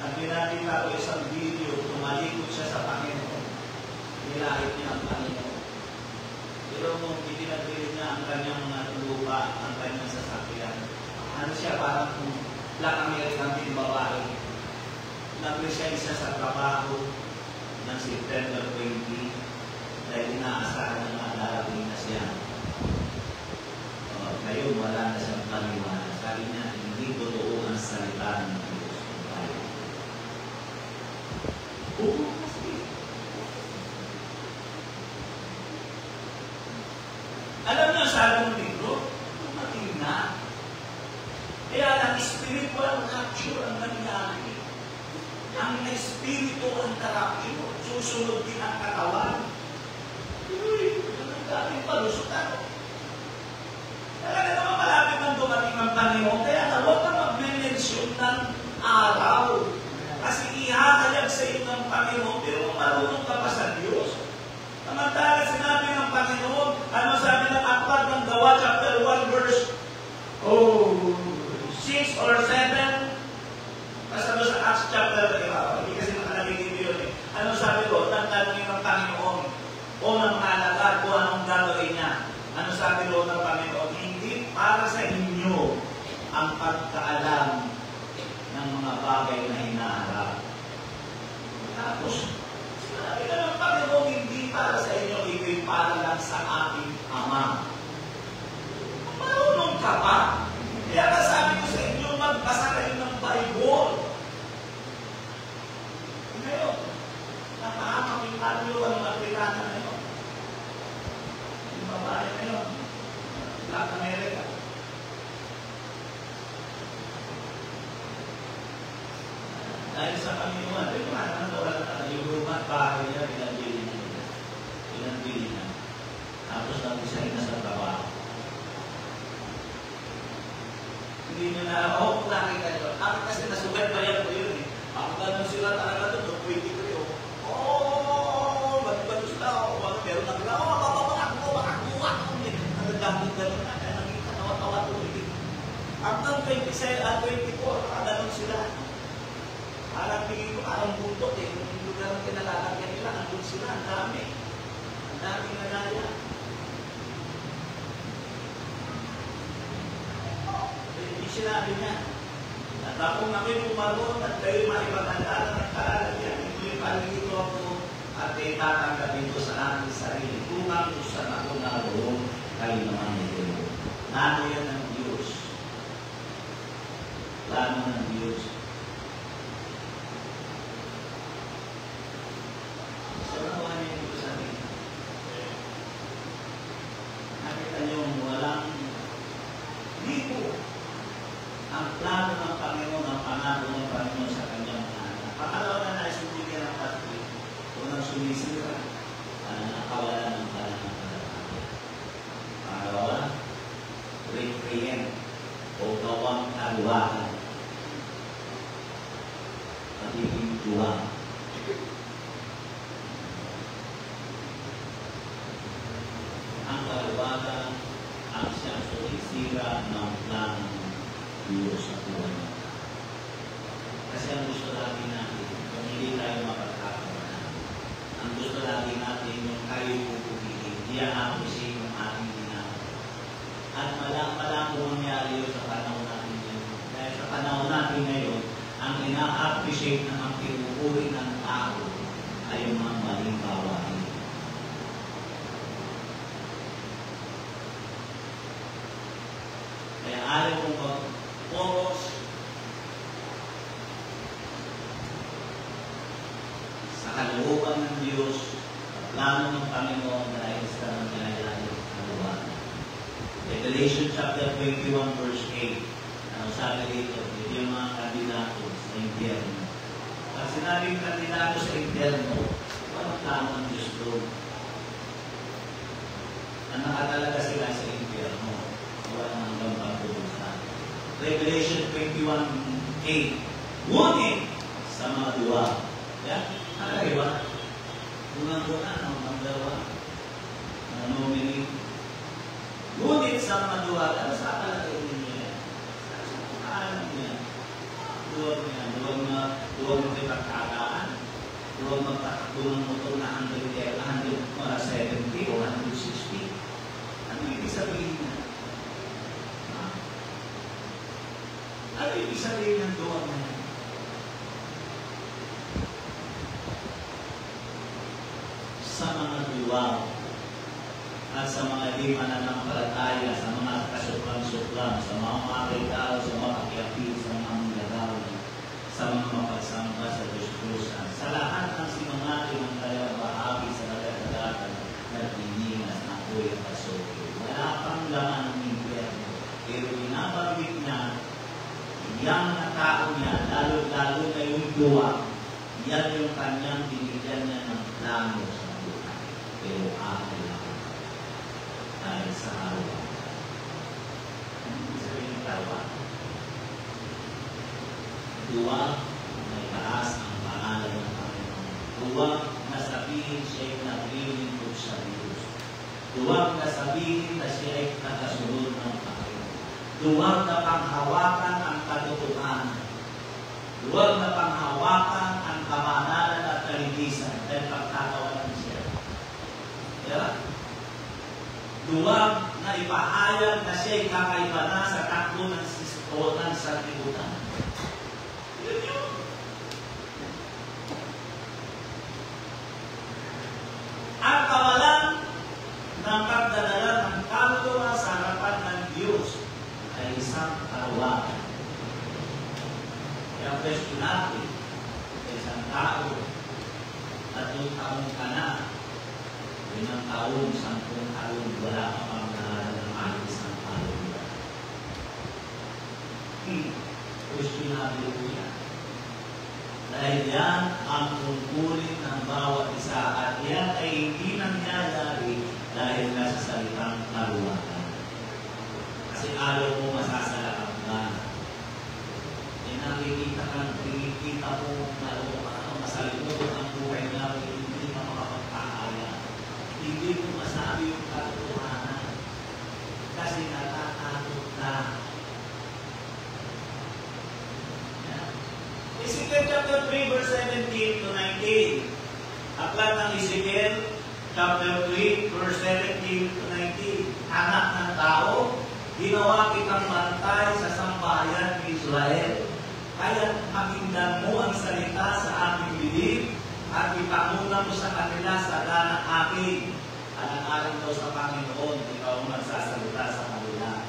At pinakita ko isang video, tumalikod siya sa Panginoon. Nilahit niya ang Panginoon. Pero kung ipinagpilit niya ang kanyang mga lupa, ang kanyang sasakyan, ano siya parang kung Black American din babae. Nag-resign siya sa trabaho ng September 20 dahil inaasahan ng mga darating na siya. Ngayon, wala na siyang paniwala. Sabi niya, hindi totoo ang salita ng Diyos. Oo, kasi. Alam niyo, sabi ng libro, tumating na. Kaya ang spiritual rapture ang nangyari. Ang spiritual rapture, susunod din ang katawan. Uy, ang daming palusutan. Talaga naman malapit ng dumating ang Panginoon. Kaya na huwag kang mag-mention ng araw. Kasi ihahayag sa iyo ng Panginoon, pero marunong ka pa sa Diyos. Samantala sinabi ng Panginoon, ano sabi ng Aklat ng Gawa, chapter 1, verse 6 or 7? Basta doon sa Acts chapter 3, hindi kasi nakalagay dito yun eh. Ano sabi ko? Tanongin ng Panginoon o ng mga alagad kung anong gagawin niya. Ano sabi doon ng Panginoon? Hindi para sa inyo ang pagkaalam ng mga bagay na hinaharap. Tapos, sinabi na ng Panginoon, hindi para sa inyo, ito'y para lang sa aking Ama. Marunong ka pa. Kaya nasabi ko sa inyo, magbasa kayo ng Bible. Ngayon, nakahamak yung kaluluwa ng Afrikana ngayon. Yung babae ngayon, Black America. Dahil sa Panginoon, pero wala na yung rumah at bahay niya, pinanbili niya. Tapos nag-design na sa trabaho. Hindi nyo na, kung nakita nyo, ako kasi nasugat pa yan ko yun eh. Ako ganun sila talaga doon, 23 ba't sila, pero nagla, makakuha ako. Nagdamit gano'n na, kaya nakita, tawa-tawa tuloy. Hanggang 24, ganun sila. Parang tingin ko, parang buntot eh. Yung lugar ng kinalalagyan nila, andun sila, ang dami. Ang daming nagaya. Hindi sinabi niya. At akong ako'y pumaroon at kayo maipaghandaan ng kalalagyan. Ito'y palilito ako at itatanggapin ko sa aking sarili. Kung ang gusto na ako naroon, kayo naman ito. Plano yan ng Diyos. Plano ng Diyos. So, nakuha niyo ito sa akin. Nakita niyo, walang libo ang plano ng Panginoon, ang pangako ng Panginoon sa kanyang mga anak. Pangalawa na naisibigyan ng pati, unang sumisira, nakawala ng pananampalataya. Pangalawa, reprehend o gawang kaluwakan. Pagiging tuwang. Ang kaluwakan ang siyang sumisira ng plano ng Diyos sa buhay natin. Kasi ang gusto lagi natin, kung hindi tayo mapagkakaroon, ang gusto lagi natin yung tayo pupugigin, i-appreciate ng ating ginagawa. At malang mangyari yun sa panahon natin ngayon. Dahil sa panahon natin ngayon, ang ina-appreciate na ang pinupuri ng tao ay yung mga maling gawain. Kaya ayaw kong mag-focus sa kalooban ng Diyos, sa plano ng Panginoon dahil sa nangyayari ng kaluwagan. Revelation chapter 21 verse 8. Ano sabi dito? Ito yung mga kandidato sa impyerno. Pag sinabing kandidato sa impyerno, walang plano ng Diyos doon. Ang nakatalaga sila sa impyerno. Walang hanggang pagpupunta. Revelation 21:8. Ngunit sa mga duwa. Yan? Nakaiwa. Unang duwa, ang dalawa. Nominee. Ngunit sa mga duwa, ano sa palagay ninyo yan? Sa paalam niya. Duwag niya. Duwag mo kayo pagkakaan. Duwag magpatakbo ng motor na 170 o 160. Ano ibig sabihin niya? Ano ibig sabihin ng duwag na yan? Sa mga duwag at sa mga di mananampalataya, sa mga kasuklang-suklang, sa mga makakitao, sa mga kakiapi, sa mga manggagawa, sa mga mapagsamba sa Diyos-Diyosan, sa lahat ng sinungaling ng kanyang bahagi sa nagagatan na pininas na ako'y pasoke. Wala pang laman ng impyerno, pero binabanggit niya, yang na tao niya, lalo-lalo na yung duwag, yan yung kanyang binigyan niya ng plano sa buhay. Pero ako lang. Dahil sa araw. Ano sabihin ng tawa? Duwag na itaas ang pangalan ng Panginoon. Duwag na sabihin siya'y naglilingkod sa Diyos. Duwag na sabihin na siya'y nakasunod ng Panginoon. Duwag na panghawakan ang katotohanan. Duwag na panghawakan ang kamanalan at kalinisan dahil pagkakawalan siya. Diba? Duwag na ipahayag na siya'y kakaiba na sa takbo ng sistonan sa libutan. Yun yun. Ang kawalan ng pagdadala ng kaluluwa sa harapan ng Diyos ay isang kawalan. Kaya question natin sa isang tao, 3 taon ka na, 5 taon, 10 taon, wala ka pang naalis ng kaluluwa. Question natin po yan. Dahil yan ang tungkulin ng bawat isa at yan ay hindi nangyayari dahil nasa salitang kaluwagan. Kasi ayaw mo masasalakap na. Nakikita mo na masalimutan ang buhay na hindi ka makapagpahaya. Hindi mo masabi yung katotohanan. Kasi natatakot na. Ezekiel chapter 3 verse 17 to 19. Aklat ng Ezekiel chapter 3 verse 17 to 19. Anak ng tao, ginawa kitang bantay sa sambahayan ng Israel. Kaya pakinggan mo ang salita sa aking bibig at ipamuna mo sa kanila sa ganang aking. Alang-alang daw sa Panginoon, ikaw ang magsasalita sa kanila.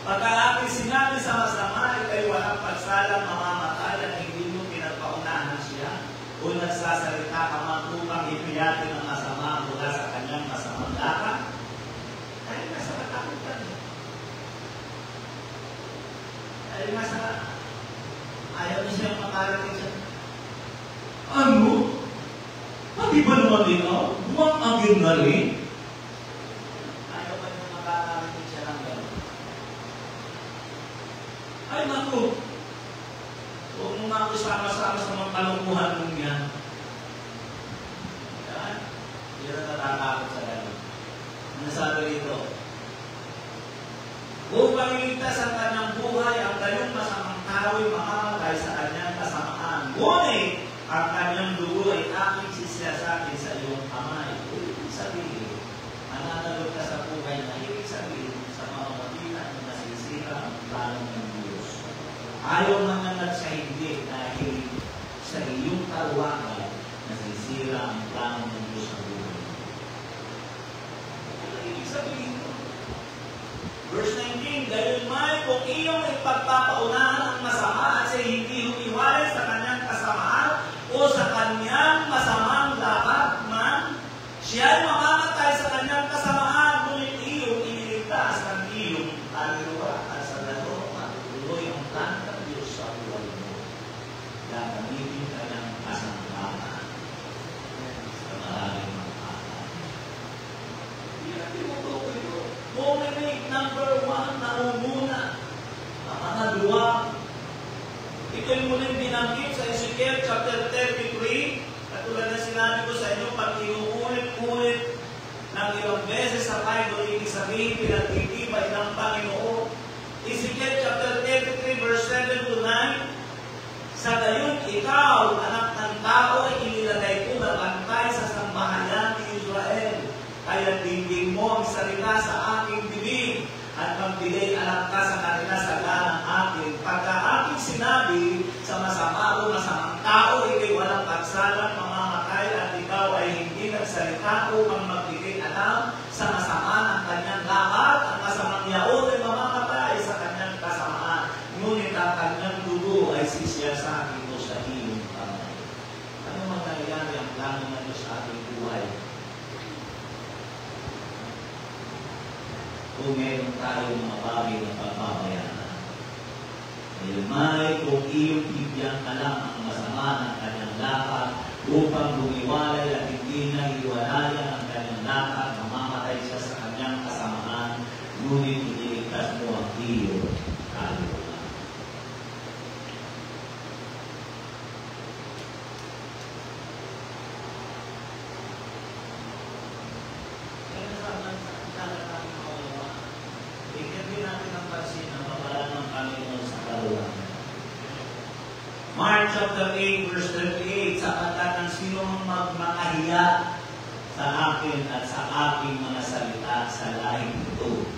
Pagka aking sinabi sa masama, ikay walang pagsalang mamamatay at hindi mo pinagpaunahan siya o nagsasalita ka man upang ipiyatin ang masama mula sa kanyang masamang lakad. Dahil nasa katakutan. Dahil nasa ayaw niya siyang makarating siya. Ano? Pati ba naman din ako? Buwang agin na rin? Ayaw ba niya makarating siya ng gano'n? Ay, naku! Huwag mo nga ako sama-sama sa mga kalungkuhan mong yan. Yan. Hindi na natatakot sa gano'n. Ano sabi dito? Upang iligtas ang kanyang buhay, ang kanyang masamang tao'y mamamatay sa kanyang kasamaan. Ngunit, ang kanyang dugo ay aking sisiyasakin sa iyong kamay. Ibig sabihin, mananagot ka sa buhay na ibig sabihin sa mga mabilan na nasisira ang plano ng Diyos. Ayaw nangangat sa hindi dahil sa iyong kaluwagan nasisira ang plano ng Diyos sa buhay. Ano ibig sabihin ito? Verse 19, dahil may kung iyong ipagpapaunahan ang masama at siya hindi humiwalay sa kanyang kasamaan o sa kanyang masamang lakad man, siya ay mamamatay sa kanyang kasamaan, ngunit iyong iniligtas ng iyong kaluluwa at sa lalo matutuloy ang plan ng Diyos sa buhay mo. Gagamitin ka ng kasangkapan sa maraming mga akal. Hindi mo ito. Moment number 1, nangunguna ang mga luwag. Ito yung muling binanggit sa Ezekiel chapter 33. Katulad na sinabi ko sa inyo, pag inuulit-ulit ng ilang beses sa Bible, ibig sabihin, pinagtitibay ng Panginoon. Ezekiel chapter 33, verse 7 to 9, sa gayon ikaw, anak ng tao, ay inilagay ko na bantay sa sambahayan ni Israel. Kaya dinggin mo ang salita sa aking bibig at magbigay alam ka sa kanila sa ganang akin. Pagka aking sinabi sa masama o masamang tao, ikay walang pagsalang mamamatay at ikaw ay hindi nagsalita upang magbigay alam sa masama ng kanyang lakad. Ang masamang yaon ay mamamatay sa kanyang kasamaan. Ngunit ang kanyang dugo ay sisiyasakin mo sa iyong kamay. Ano mangyayari ang plano ng Diyos sa ating buhay? Kung meron tayong mga bagay na pagpapayanan. Dahil may kung iyong bibigyan ka lang ang masama ng kanyang lakad upang lumiwalay at hindi na iwalayan ang kanyang lakad, mamamatay siya sa kanyang kasamaan, ngunit iniligtas mo ang iyong kaluluwa. Mark chapter 8, verse 38, sapagkat ang sino mang magmakahiya sa akin at sa aking mga salita sa lahing ito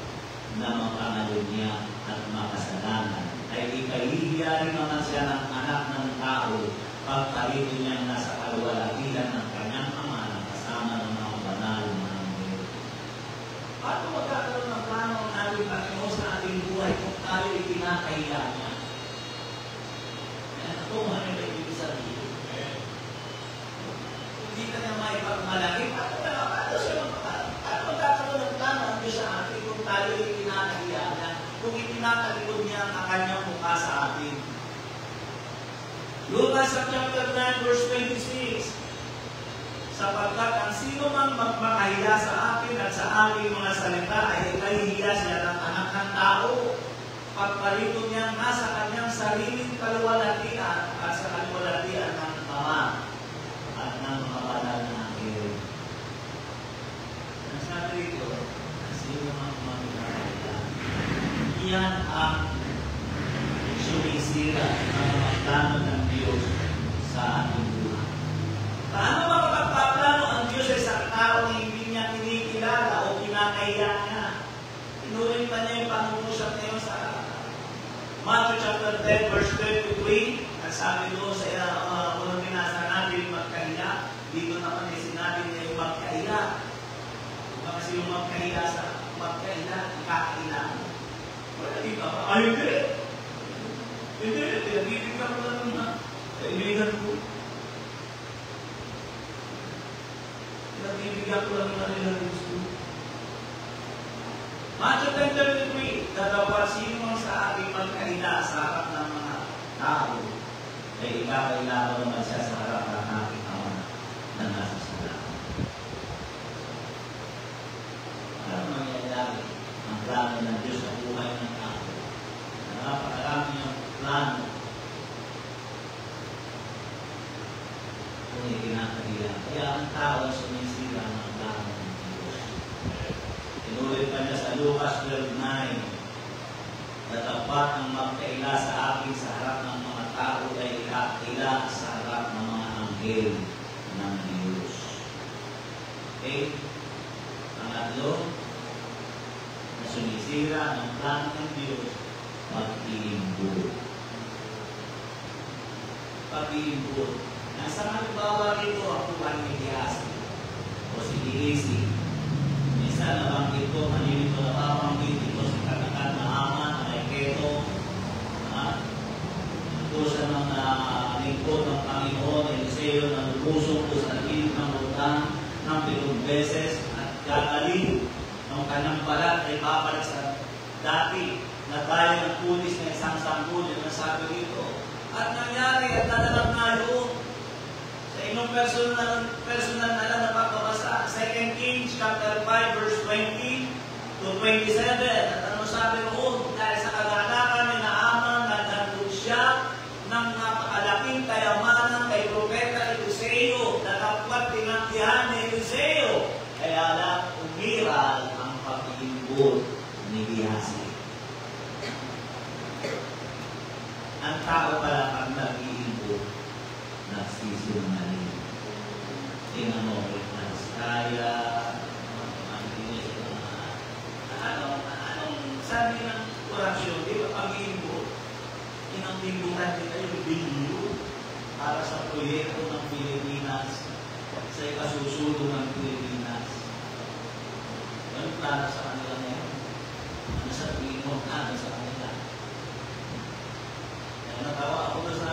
na makangalo niya at makasalanan, ay ikahihiya rin naman siya ng anak ng tao pagkalito niyang nasa kaluwalhatian ng kanyang ama na kasama ng mga banal na anghel. Paano magkakaroon ng plano ang ating Panginoon sa ating buhay kung tayo itinakahiya niya? Kung ano yung ibig sabihin. Hindi ka niya maipagmalaki. Paano magkakaroon ng plano ang Diyos sa atin kung tayo itinakahiya niya? Kung itinakalikod niya ang kanyang mukha sa atin? Lucas chapter 9, verse 26. Sapagkat ang sino mang magmakahiya sa akin at sa aking mga salita ay ikahihiya siya ng anak ng tao. Pagparito niya nga sa kanyang sariling kaluwalhatian at sa kaluwalhatian ng Ama at ng mga banal na anghel. Ang sabi rito, sino mang magmakahiya. Iyan ang sumisira ng mga plano ng Diyos sa ating buhay. Paano makapagpaplano ang Diyos ay sa tao na hindi niya kinikilala o kinakahiya niya? Tinuring pa niya yung pangungusap niya sa Matthew chapter 10, verse 23. At sabi doon sa unang binasa natin, magkahiya. Dito naman ay sinabi niya yung magkahiya. Kasi yung magkahiya sa magkahiya, ikakahiya. Wala, di ba? Ay, hindi. Hindi, bibigyan ko lang na kaibigan ko. Bibigyan ko lang na nila gusto. Matthew 10:33, dadapat sino sa ating magkaila sa harap ng mga tao, ay ikakailangan naman siya sa harap ng ating Ama na nasa sa langit. Ano mangyayari ang plano ng Diyos sa buhay ng tao? Napakarami ang plano kung ikinakailangan. Kaya ang tao ay sumisira ng plano ng Diyos. Inulit pa niya sa Lucas 12:9, "Tatapat ang magkaila sa akin sa harap ng mga tao ay ikaila sa harap ng mga anghel ng Diyos." Okay? Pangatlo, na sumisira ng plano ng Diyos, pag-iimbot. Pag-iimbot. Nasa halimbawa rito ang buwan ni Giasi o si Giasi. Minsan nabanggit ko, kanina ko napapanggit ito si katakan na Haman na may keto. Nagtusan ng lingkod ng Panginoon, Eliseo na lubusong ko sa gilid ng utang ng 7 beses at gagaling ng kanyang balat ay babalik sa dati na tayo ng pulis na isang sanggol. Yan ang sabi dito. At nangyari at nadalang na yun. Sa inyong personal na lang napapabasa, 2 Kings chapter 5 verse 20 to 27. At ano sabi roon? Dahil sa kaganakan ni Naaman, naghandog siya ng napakalaking kayamanan kay Propeta Eliseo, na dapat tinanggihan ni Eliseo. Kaya lang umiral ang pag-iimbot ni Giasi. Ang tao pala pag nag-iimbot, nagsisinungaling. Tingnan mo, kaya anong sabi ng orasyon? Di ba pag-iimbot? Inang-imbutan din kayo bilyo para sa proyekto ng Pilipinas, sa ikasusulong ng Pilipinas. Ano plano sa kanila ngayon? Ano sa tingin mo? Ano sa kanila? Kaya natawa ako na sa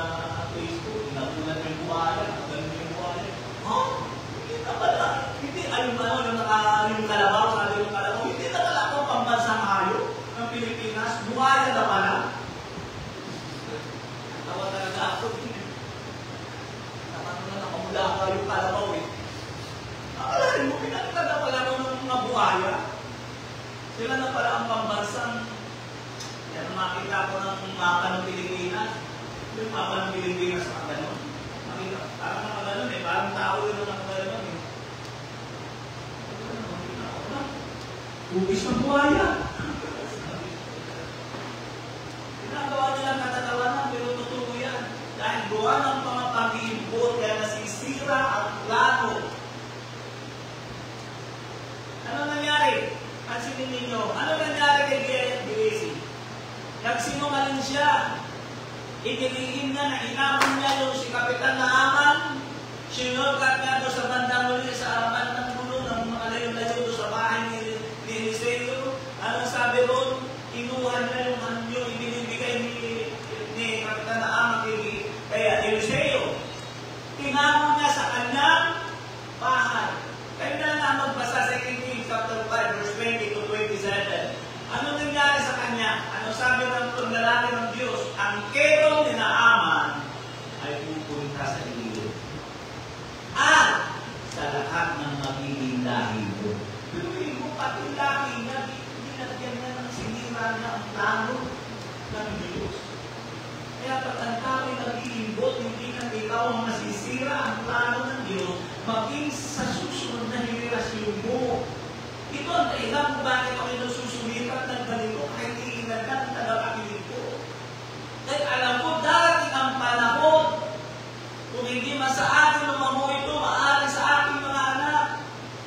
Facebook, inapunan yung buhaya, ang ganun yung buhaya. Oh, hindi na pala. Hindi, ayun ba yung kalabaw, sabi yung kalabaw, hindi na pala ako pambansang hayop ng Pilipinas, buhaya na pala. Tawa talaga ako. Naman na nakamula ka yung kalabaw eh. Nakalahin mo, pinakita na pala ako ng mga buhaya. Sila na pala ang pambansang. Yan ang makita ko ng mapa ng Pilipinas. Yung mapa ng Pilipinas sa gano'n. Parang nakagano'n eh. Parang tao yun ang nakagano'n eh. Hugis ng buhaya. Ginagawa nilang katatawanan, pero totoo yan. Dahil gawa ng mga pag-iimbot, kaya nasisira ang plano. Ano nangyari? Pansinin ninyo, ano nangyari kay Giasi? Nagsinungaling siya. Idiliin niya na inamon niya yung si Kapitan Naaman. Sinurkat niya doon sa bandang muli sa harapan ng puno ng mga layo-layo doon sa bahay ni Eliseo. Anong sabi doon? Kinuha niya yung anyo, ibinibigay ni Kapitan Naaman kay Eliseo. Tinamon niya sa kanyang bahay. Kaya na magbasa sa 2 Kings chapter 5 verse 20 to 27. Ano nangyari sa kanya? Ano sabi ng paglalaki ng Diyos? Ang ketong ni Naaman ay pupunta sa iyo. At sa lahat ng magiging lahi mo. Pinuhin mo pati lahi niya, dinagyan niya ng sinira niya ang plano ng Diyos. Kaya pag ang tao ay nag-iimbot, hindi na ikaw ang masisira ang plano ng Diyos, maging sa susunod na henerasyon mo. Ito ang dahilan kung bakit ako inususulitan ng ganito kahit iilan ka ng tagapakilig ko. Dahil alam ko, darating ang panahon kung hindi man sa akin lumago ito, maaari sa aking mga anak,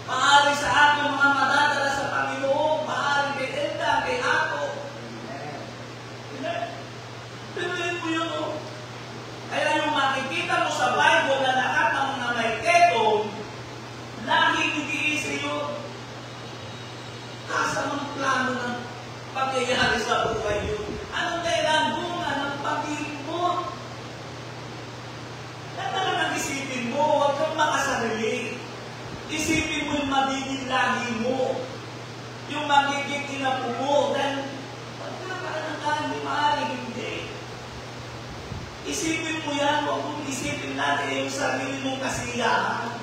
maaari sa aking mga madadala sa Panginoon, maaari kay Edda, kay ako. Pinuhin mo yun, oh. Kaya yung makikita mo sa Bible na lahat ng mga may ketong, lahing hindi isi yun. Kasamang plano ng pag mangyayari sa buhay yun. Anong kailan bunga ng pag-ibig mo? Yan naman ang isipin mo, huwag kang makasarili. Isipin mo yung magiging lahi mo, yung magiging inapo mo, dahil pagkakaroon ka, hindi maaaring hindi. Isipin mo yan, huwag mong isipin natin yung sarili mong kasiyahan.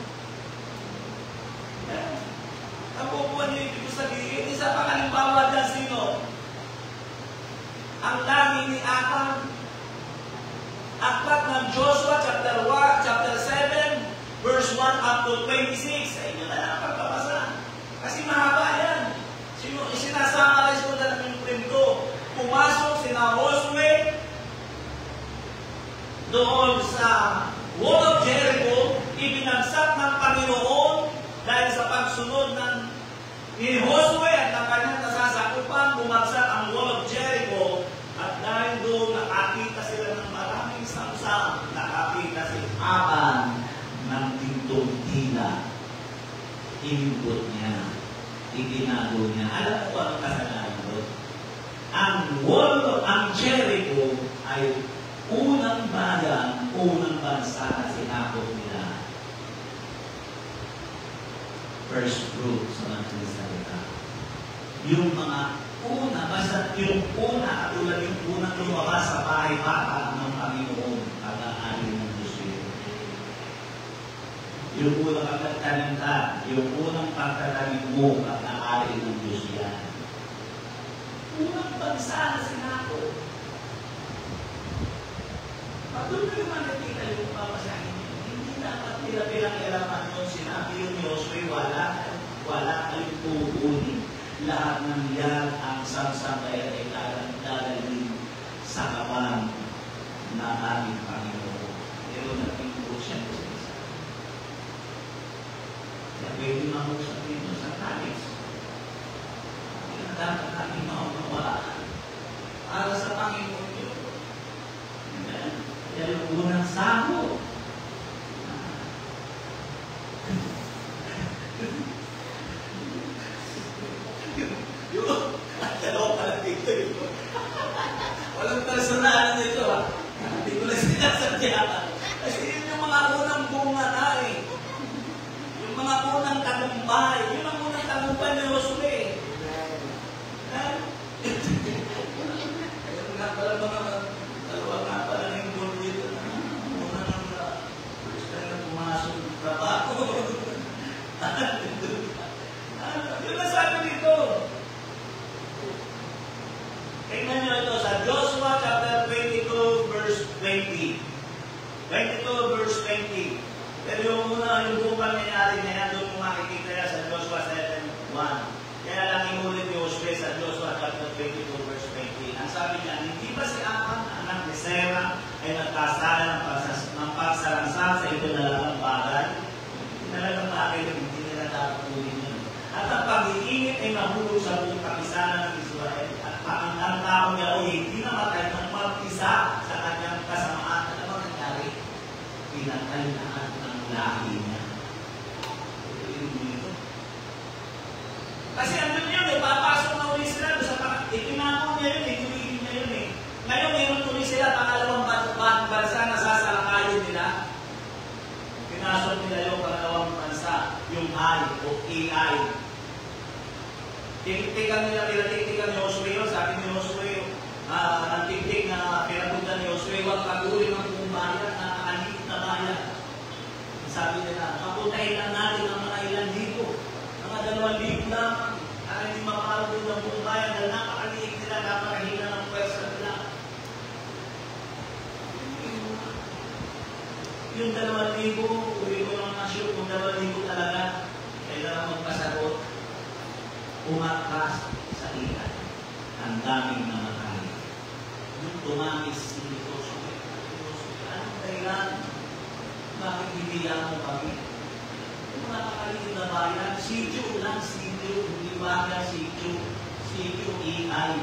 Napupuan niyo yung ibig sabihin. Isa pang halimbawa dyan, sino? Ang lahi ni Achan. Aklat ng Joshua, chapter 7, verse 1 up to 26. Sa inyo na lang ang pagpapasa. Kasi mahaba yan. Sinasummarize ko na lang yung kwento. Pumasok sina Joshua doon sa Wall of Jericho, ibinagsak ng Panginoon dahil sa pagsunod ni Joshua at ng kanyang nasasakupan, bumagsak ang Wall of Jericho at dahil doon nakakita sila ng maraming samsam, nakakita si Achan ng tintong tila. Inimbot niya, itinago niya. Alam mo anong kasalanan doon? Ang Jericho ay unang bayan, unang bansa na sinakop nila. First fruit sa mga salita. Yung mga una, basta yung una, tulad yung unang lumabas sa bahay bata ng Panginoon, pag-aari ng Diyos yun. Yung unang pagkatanim ka, yung unang pagkatanim mo, pag-aari ng Diyos yan. Unang bansa na sinakop. Patuloy ko naman nakita yung papasahin niyo. Hindi dapat nila pinang-ilaman yun. Sinabi yun ni Joshua, wala kayong pupunin. Lahat ng yan ang samsabay ay dadalhin sa kapan na aming Panginoon. Pero nagpinto siya sa isa. Kaya pwede mamusap dito sa talis. Kaya dapat natin maunawaan para sa Panginoon yun. Kaya yung unang sako. Dalawa pala dito yun. Walang personalan nito ha. Hindi ko na sinasadya. Kasi yun yung mga unang bunga na eh. Yung mga unang tagumpay. Yun ang unang tagumpay ni Joshua eh. Kaya nga pala mga dalawa nga pala na yung goal dito. Una nang first time na pumasok ng trabaho. Yun na sabi dito. Tingnan nyo ito sa Joshua chapter 22 verse 20. 22 verse 20. Pero yung una, yung bukang nangyari na yan, doon mo makikita yan sa Joshua 7:1. Kaya lang inulit ni Joshua sa Joshua chapter 22 verse 20. Ang sabi niya, hindi ba si Achan, anak ni Sarah, ay nagkasala ng pagsalangsang sa ito na lang ang bagay? Talagang bagay na hindi nila dapat ulit yun. At ang pag-iinit ay mahulog sa buong kapisanan ng Israel. At ang tao niya o hindi namatay ng mag-isa sa kanyang kasamaan. Ano ba nangyari? Pinatay lahat ng lahi niya. Kasi andun yun eh, papasok na ulit sila sa itinako niya yun eh, tuligin niya yun eh. Ngayon mayroon tuloy sila, pangalawang bansa na sasalakayin nila. Pinasok nila yung pangalawang bansa, yung I o AI. Tiniktikan nila, pinatiktikan ni Joshua yun. Sabi ni Joshua yun, ang tiktik na pinapunta ni Joshua, huwag paguli ng buong bayan, nakakaliit na bayan. Sabi nila, papuntahin lang natin ang mga ilan dito. Mga 2,000 lamang, para hindi mapagod ng buong bayan, dahil napakaliit nila, napakahina ng pwersa nila. Yung 2,000, uli ko ng nasyon, kung 2,000 talaga, kailangan magpasagot. Umakas sa ilan. Ang daming namatay. Yung tumamis si Joshua. Anong kailan? Bakit hinihiya mo kami? Yung napakaliit na bayan, sityo lang, sityo. Hindi bayan, sityo. Sityo, AI.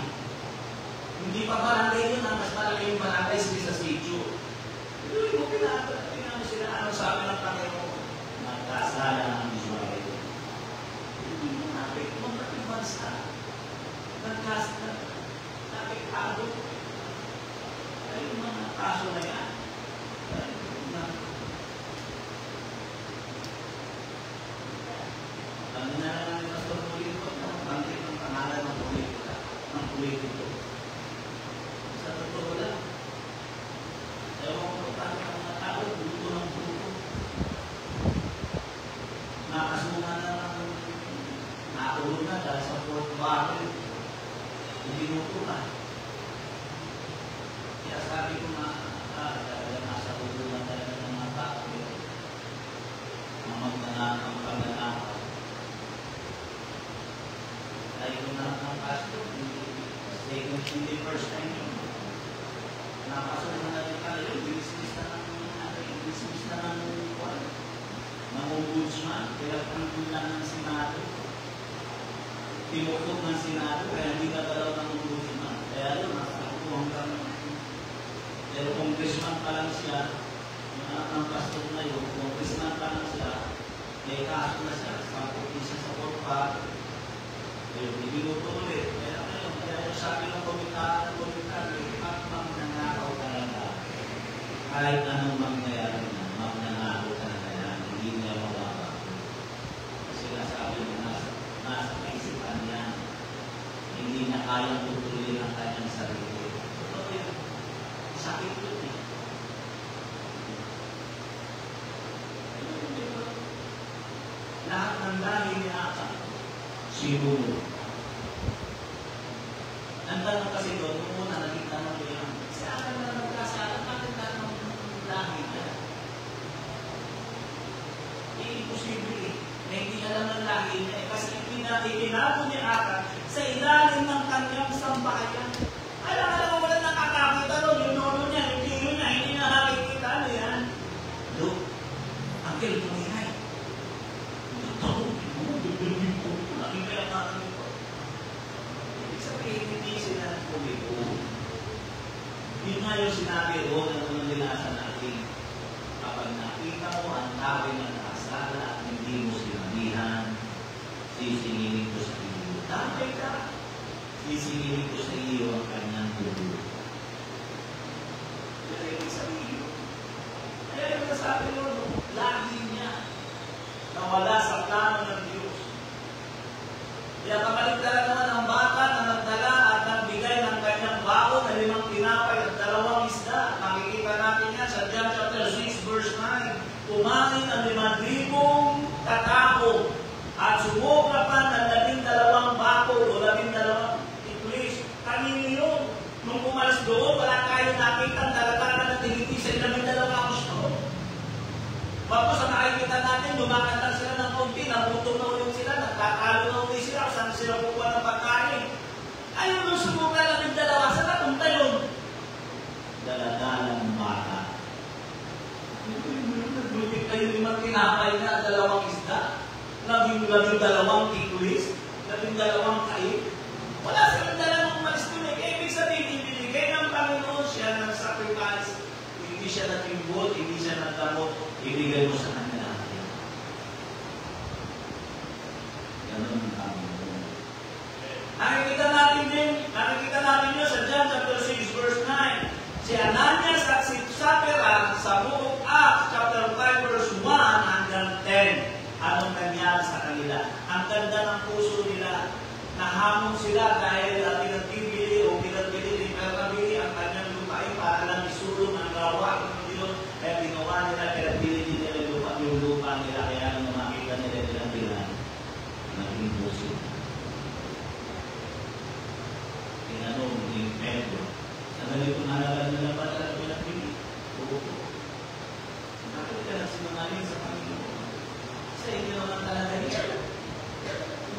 Hindi pa barangay yun, mas malaki yung barangay sa sityo. Hindi mo pinano sila, ano sabi ng Panginoon? Nagkasala ng Israel. Hindi mo natin, magpapit bansa. tinuto ka. Kaya sabi ko nga, talaga nasa ulo na talaga ng mga tao. Ang pagnanakaw. Ay, kung ng pastor, hindi first time yun. Napasok na rin tayo, dismiss na ng ombudsman, kaya pangkul lang ng Senado. Tinutok ng Senado, kaya hindi ka dalaw ng ombudsman. Kaya yun, nakakuha ka naman. Pero congressman pa lang siya, ang pastor na yun, congressman pa lang siya, may kaso na siya, sapot siya sa korpa, ibinuto ulit. Kaya sabi ng komitan, ang nanakaw talaga. Kahit anong mangyayari na, magnanakaw talaga yan, hindi niya mawawala. Kasi nasabi niya, nasa kaisipan yan, hindi niya kayang tutuloy ang kanyang sarili. Totoo yun. Sakit yun eh. Lahat ng dahil niya siguro. Ang tanong kasi doon, nung muna nakita mo yan, si Adam na nagkasalan, bakit tanong lahi niya? Imposible eh. Hindi alam ng lahi niya eh. Kasi itinago ni Adam sa ilalim ng kanyang sambahayan. Alam mo, wala nakakakita doon, yung nono niya, hindi na nakikita na yan. Look, Uncle, tumingay. Hindi sila kumiko. Yun nga yung sinabi doon na nilasa natin. Kapag nakita mo ang tao na nakasala at hindi mo sinabihan, sisingilin ko sa iyo. Tamay ka. Sisingilin ko sa iyo ang kanyang dulo. Kaya yung sabihin. Kaya yung nasabi mo, lagi niya nawala sa plano ng Diyos. Kaya kapaligtaran naman ang bata na nagdala at nagbigay ng kanyang baon na 5 tinapay at 2 isda. Makikita natin yan sa John chapter 6 verse 9. Kumain ang 5,000 katao at sumobra pa ng 12 bako o 12 tiklis. Kanino yun? Nung umalis doon, wala tayo nakita ang dalataran ng tigiti sa 12 gusto. Tapos ang nakikita natin, lumakatan sila ng konti, naputok na ulit sila, nagkakalo na ulit sila, saan sila pupuha ng pagkain. Ayaw nung sumuka lang yung 2, saan napunta yun? Daladalang bata. Naglutik kayo 5 tinapay na 2 isda, 12 tikulis, 12 kain. Wala silang dala ng umalis doon eh. Kaya ibig sabihin, binigay ng Panginoon siya ng sacrifice. Hindi siya natimbot, hindi siya nagdamot, ibigay mo sa kanya natin. Ganun ang Panginoon. Nakikita natin yun sa John chapter 6 verse 9. Si Ananias at si Sapphira sa book of Acts chapter 5 verse 1 hanggang 10. Anong nangyari sa kanila? Ang ganda ng puso nila. Nahamon sila dahil pinagbili ni Perabili ang kanyang lupain para lang isulong ang gawa ng Diyos. Kaya ginawa nila, pinagbili nila yung lupa nila, kaya nung makita nila nilang bilang, naging puso. Tinanong ni Pedro, sa ganito halaga nila ba talaga pinagbili? Oo. Bakit ka nagsinungaling sa Panginoon? Sa inyo naman talaga yan.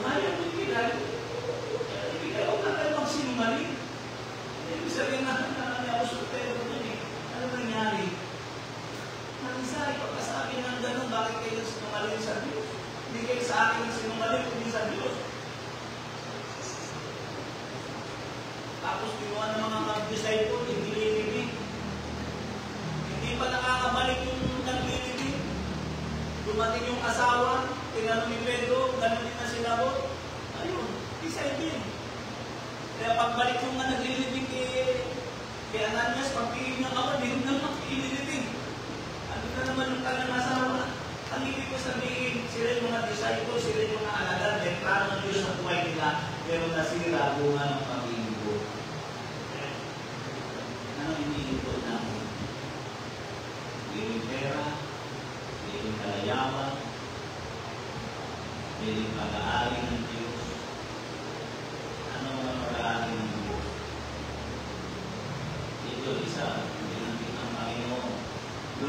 Umayang mo ibigay. Ibigay ako na kayo magsinungaling. Ibig sabihin na ako sa Pedro nun eh. Ano nangyari? Isa, ipagkasabi ng ganun, bakit kayo sinungaling sa Diyos? Hindi kayo sa akin sinungaling, hindi sa Diyos. Tapos kinuha ng mga disciple, hindi lilibig. Hindi pa nakakabalik yung naglilibig. Dumating yung asawa, tinanong ni Pedro, ganun din na sinagot. Ayun, isa din. Kaya pagbalik yung naglilibig kay Ananias, pagpigil ng ako, hindi na makililibig. Ano ka naman yung kanyang asawa? Ang ibig ko sabihin, sila yung mga disciples, sila yung mga alagad, may plano ng Diyos sa buhay nila, pero nasira bunga ng pag-iibo. Ano iniibo namin? Piling pera, piling kalayawan, piling pag-aari ng Diyos. Ano mga pag-aari ng Diyos?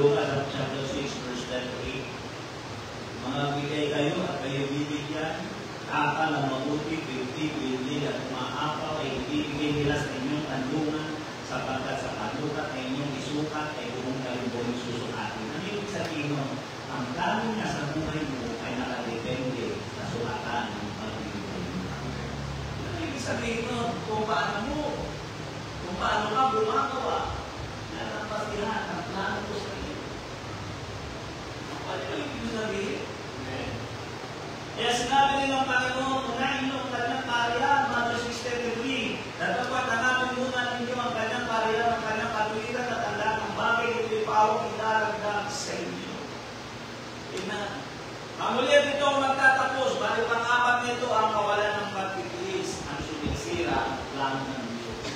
Lucas chapter 6, verse 38. Mga bigay kayo at kayo bibigyan, akal na mabuti, 50, at umaapaw ay ibibigay nila sa inyong kandungan, sapagkat sa kandukat ay inyong isukat ay buong kalubong susukatin. Ano yung sabihin mo? Ang plano niya sa buhay mo ay nakadepende sa sukatan ng pagbibigay mo. Ano yung sabihin mo? Kung paano ka gumagawa, nalampastihan ang plano ko sa iyo. Ano yung sabihin? Kaya sinabi rin ng Panginoon, unahin niyo ang kanyang pariyan, Matthew 6:33, datapwat hanapin muna ninyo ang kanyang pariyan, ang kanyang katuwiran at ang lahat ng bagay na ipawang idaragdag sa inyo. Ang ulit ito ang magtatapos, bali pang-apat nito ang kawalan ng pagtitiis, ang sumisira ang plano ng Diyos.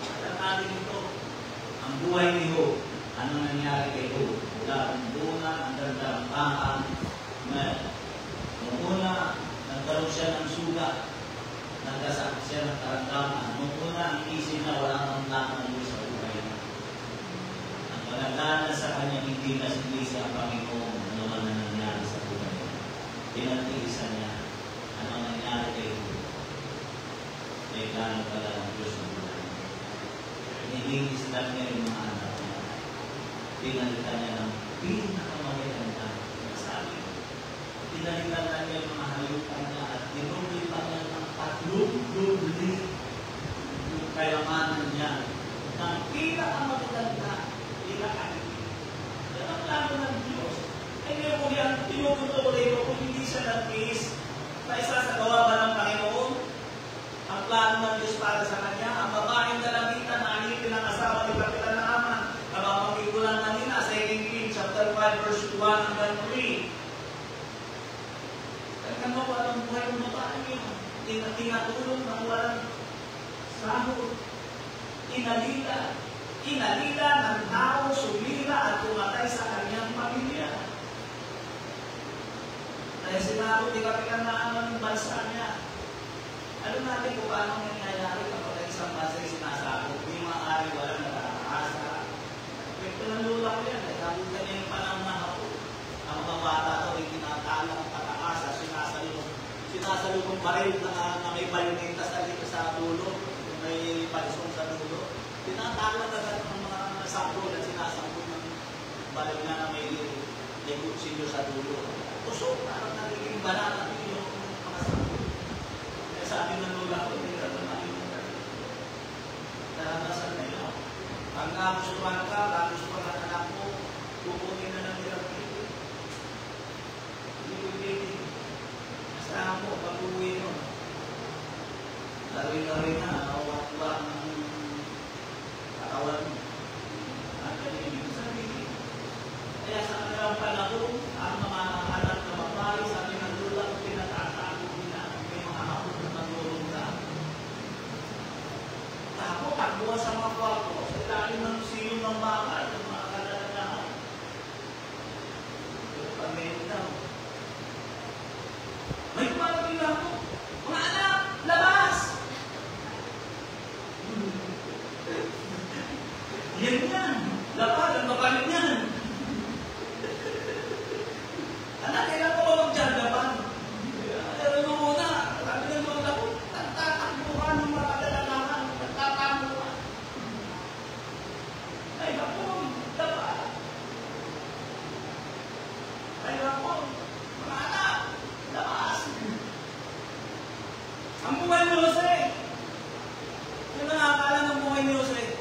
Alam natin ito, ang buhay ni Job, ano nangyari kay Job? Doon na ang dagdampahan na noong una, nagkaroon siya ng sugat, nagkasakit siya ng karamdaman. Noong una, ang isip na wala kang plano ng Diyos sa buhay niya. Ang panagana sa kanya, hindi na sinisi ang Panginoon, ano man na nangyari sa buhay niya. Pinatiisan niya, ano nangyari kay Job. May plano pala ng Diyos sa buhay niya. Nilinis lang niya yung mga anak niya. Pinalitan niya ng pinakamaganda. Sabi, pinalitan na niya yung mga hayupan niya at dinumlipan niya ng patlong-lumli yung kayamanan niya ng pinakamaganda, pinakaligid. Yan ang plano ng Diyos. Ay ngayon kung yan, tinututuloy ko kung hindi siya nag-kiss na isasagawa ba ng Panginoon ang plano ng Diyos para sa kanya, ang babaeng dalagitan na alipin ang asawa ni Kapitan Naaman, nababanggit ko lang kanina sa 2 Kings chapter 5 verse 1 hanggang 3. Kaya mo walang buhay ng babae yun. Tinatulong ng walang sahod. Inalila ng tao, sumira at tumatay sa kanyang pamilya. Dahil sinabi ni Kapitan Naaman ng bansa niya, alam natin kung paano nangyayari kapag isang bansa ay sinasakot. Hindi maaari walang nakakaasa. Kwento ng lula ko yan. Nabutan niya yung panahon na ako. Ang mga bata daw ay tinatalang pataasa. Sinasalubong baril na may balinita sa dulo. May palisong sa dulo. Tinatalang agad ang mga sampol at sinasampol ng baril na may legutsilyo sa dulo. Tusok, parang nagiging banana yung mga sampol. Sabi ng lula ko, hindi ka naman yung naranasan na yun. Pag nagustuhan ka, nagustuhan ang anak mo, kukunin na ng dirapin. Hindi ko pwede. Asahan mo, pag-uwi mo. Laroy-laroy na, nakawak-wak ng katawan mo. Ang ganyan yung sabihin. Kaya sa kanilang panahon, ang mga anak na babae, sabi ng lula ko, pinatatago nila. May mga hapon na magulong ka. Tapos, takbuha sa mga kwarto, sa ilalim ng siyo ng bakal, ng mga kalalagahan. Pero pag meron daw, may kumarating ako, mga anak, labas! Yan. Lapad, ang mapalit yan. Anak, kailan ko ba magdadapan? Pero nung una, sabi ng lola ko, nagtatakbuhan ng mga kalalagahan, nagtatakbuhan. Ay, hapon, dapat. Ay, hapon, mga anak, labas. Ang buhay ni Jose. Ano nakakala ng buhay ni Jose?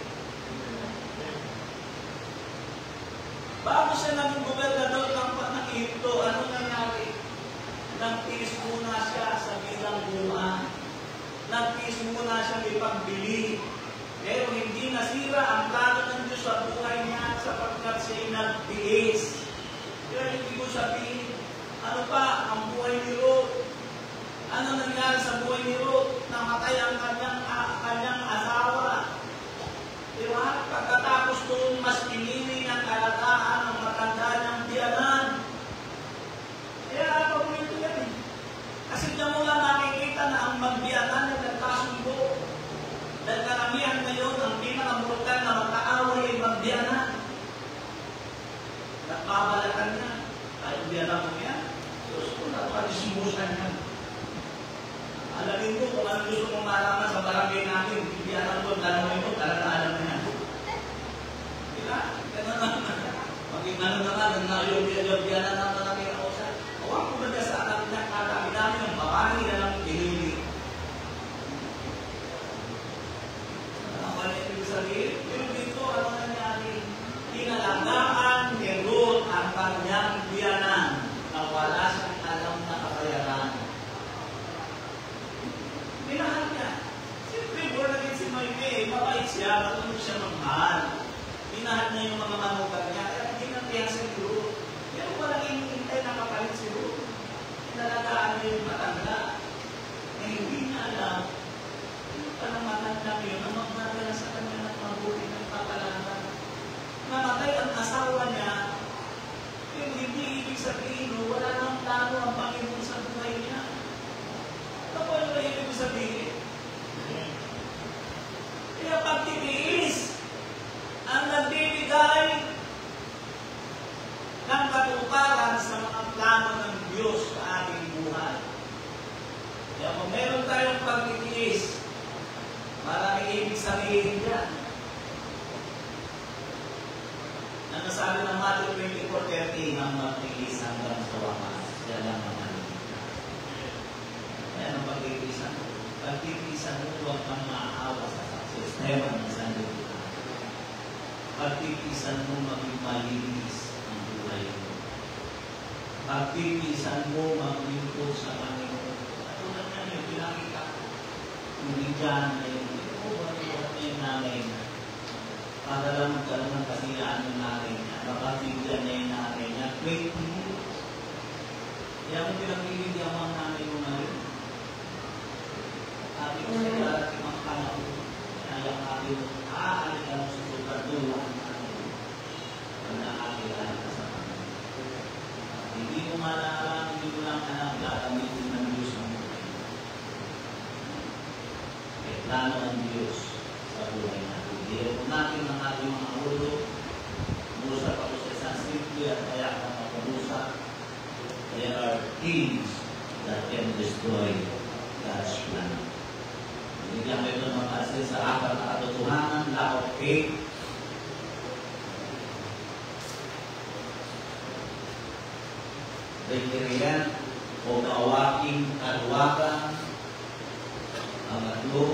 Bago siya naging gobernador ng Egypto, ano nangyari? Nagtiis muna siya sa bilangguan. Nagtiis muna siya may pagbili. Pero hindi nasira ang plano ng Diyos sa buhay niya sapagkat siya nagtiis. Pero hindi ko sabihin, ano pa ang buhay ni Ruth? Ano nangyari sa buhay ni Ruth? Namatay ang kanyang asawa. Diba? Pagkatapos doon, mas pinili ng alagaan ang matanda niyang biyanan. Kaya paborito yan eh. Kasi diyan mo lang nakikita na ang magbiyanan ay nagkasundo. Dahil karamihan ngayon, ang pinakamulutan na magkaaway ay magbiyanan. Babalatan niya. Kahit hindi alam mo yan. Diyos ko, napakadismusan niya. Alamin mo kung ano gusto mong malaman sa barangay natin. Hindi alam mo, tanongin mo, talaga alam na yan. Diba? Ganun naman. Maging ano naman, yung naman namin ako sa, huwag ko ba sa anak niya, kakami ng babae na lang pinili. Ano ba na ibig sabihin? Pero dito, ano nangyari? Inalagaan ni Ruth ang kanyang biyanan na wala siyang alam na kabayaran. Minahal niya. Siyempre, born again si Noemi, mabait siya, marunong siya magmahal. Minahal niya yung mga manugang niya, kaya hindi napiyan si Ruth. Pero walang inihintay na kapalit si Ruth. Inalagaan niya yung matanda. Eh, hindi niya alam. Yung palang matanda yun, ang magdadala sa kanya ng mabuti ng papalaran. Namatay ang asawa niya, yung hindi ibig sabihin, wala nang plano ang Panginoon sa buhay niya. Ano po yung ibig sabihin? Kaya pagtitiis ang nagbibigay ng katuparan sa mga plano ng Diyos sa ating buhay. Kaya kung meron tayong pagtitiis, maraming ibig sabihin dyan. Na nasabi ng Matthew 24:30 ang magtiis hanggang sa wakas. Yan lang naman. Kaya ang pagtitiisan mo. Pagtitiisan mo, huwag kang maaawa sa sistema ng sanlibutan. Pagtitiisan mo, maging malinis ang buhay mo. Pagtitiisan mo, maglingkod sa Panginoon. At tulad na yung pinakita ko. Hindi dyan na yung nanay na. Para lang magkaroon ng kasilaan ng nanay niya. Mapapigyan niya yung nanay niya. Great news. Kaya kung pinagpilindi ang mga nanay mo na rin. Sabi ko sa darating ang panahon. Kaya yung akin, aalit ka mo sa pagkatuwa ang nanay mo. Pag naakilala ka sa Panginoon. Hindi mo malalang, hindi mo lang alam, gagamitin ng Diyos ang buhay. May plano ng Diyos sa buhay natin. Hindi natin ang ating mga ulo. Musap ako sa isang simple at kaya ka mapamusap. There are things that can destroy God's plan. Bigyan ko ito ng mapasin sa apat na katotohanan, lack of faith. Requirement o kaawaking kaluwakan. Pangatlo,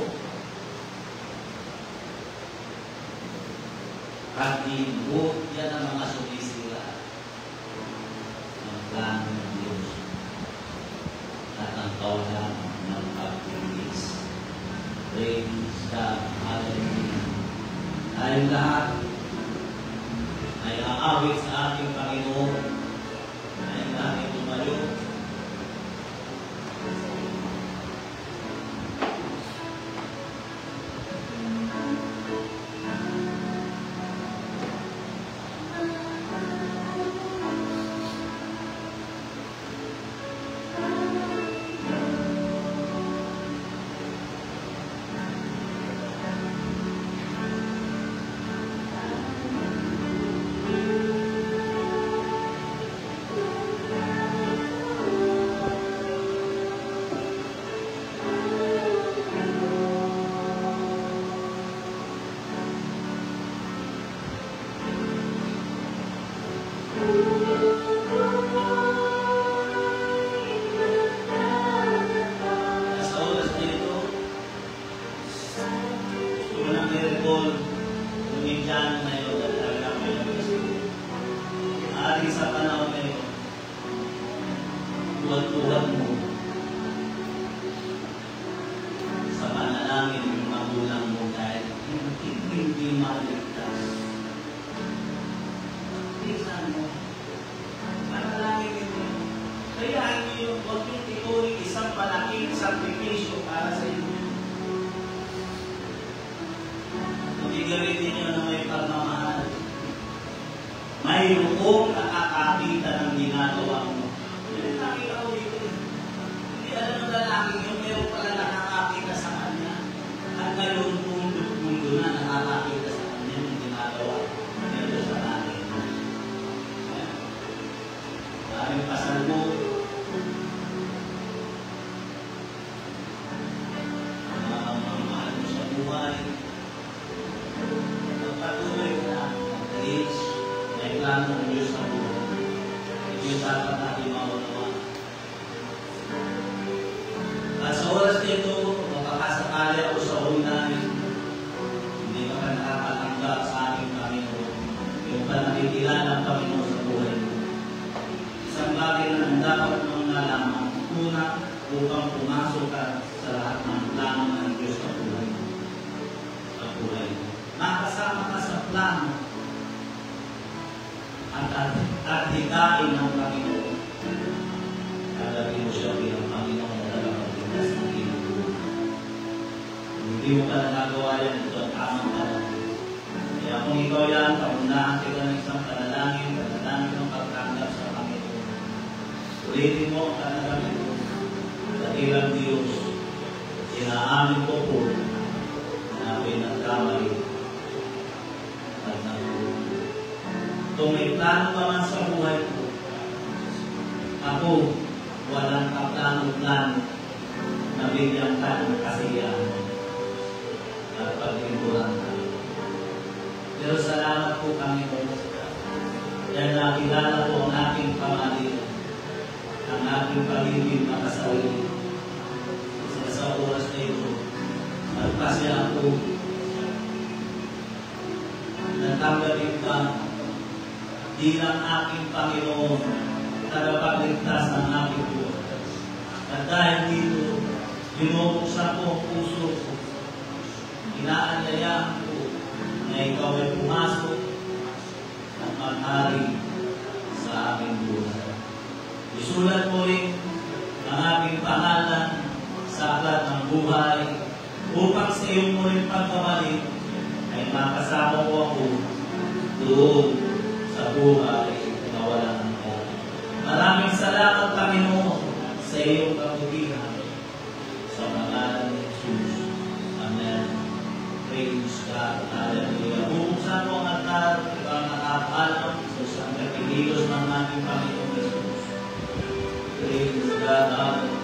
pag-imbot, yan ang mga sumisira ng plano ng Diyos at ang kawalan ng pag-imbis. Praise God. Hallelujah. Tayong lahat ay aawit sa ating Panginoon. Tayong lahat ay tumayo. Tuwag-tuwag mo sa panalangin ng magulang mo dahil hindi maligtas. Tingnan mo, panalangin mo. Kaya yung huwag yung ituring isang malaking sakripisyo para sa inyo. Tumigarin ninyo na may pagmamahal. Mayroong nakakakita ng ginagawa mo. Nakita ko dito. Hindi alam ng lalaki yun, meron pala nakakakita sa kanya. At ngayon, mundo na nakakakita sa kanya yung ginagawa. Meron sa nanay mo. plano ng Diyos sa buhay. Ito yung dapat natin maunawa. At sa oras na ito, makakasakali ako sa unahin, hindi ka pa nakakatanggap sa aking Panginoon. Yung pa nakikilala ng Panginoon sa buhay mo. Isang bagay na dapat mong nalaman, una, upang pumasok ka sa lahat ng plano ng Diyos sa buhay mo. Sa buhay mo. Makasama ka sa plano at hikain ng Panginoon. Kagawin mo siya bilang Panginoon na tagapagligtas ng iyong buhay. Hindi mo pa nagagawa yan, ito ang tamang panahon. Kaya kung ikaw yan, paunahan kita ng isang panalangin ng pagtanggap sa Panginoon. Ulitin mo ang panalangin mo. Sa ilang Diyos, inaamin ko po na ako'y nagkamali at nagulong. Kung may plano ka man sa buhay ko, ako walang kaplano-plano na bigyan ka ng kasiyahan at paglingkuran ka. Pero salamat po kami po dahil nakilala po ang aking pamalihan, ang aking pag-ibig makasarili. Sa oras na ito, nagpasya ako, natanggapin ka bilang aking Panginoon, tagapagligtas ng aking buhay. At dahil dito, binubuksan ko ang puso ko, inaanyayahan ko na ikaw ay pumasok at maghari sa aking buhay. Isulat mo rin ang aking pangalan sa aklat ng buhay upang sa iyong muling pagkabalik ay makasama ko ako doon sa buhay na walang hanggan. Maraming salamat, Panginoon, sa iyong kabutihan. Sa pangalan ni Jesus. Amen. Praise God. Hallelujah. Bubuksan mo ang altar, ang nakapaalam sa pagkikilos ng ating Panginoon Jesus. Praise God. Hallelujah.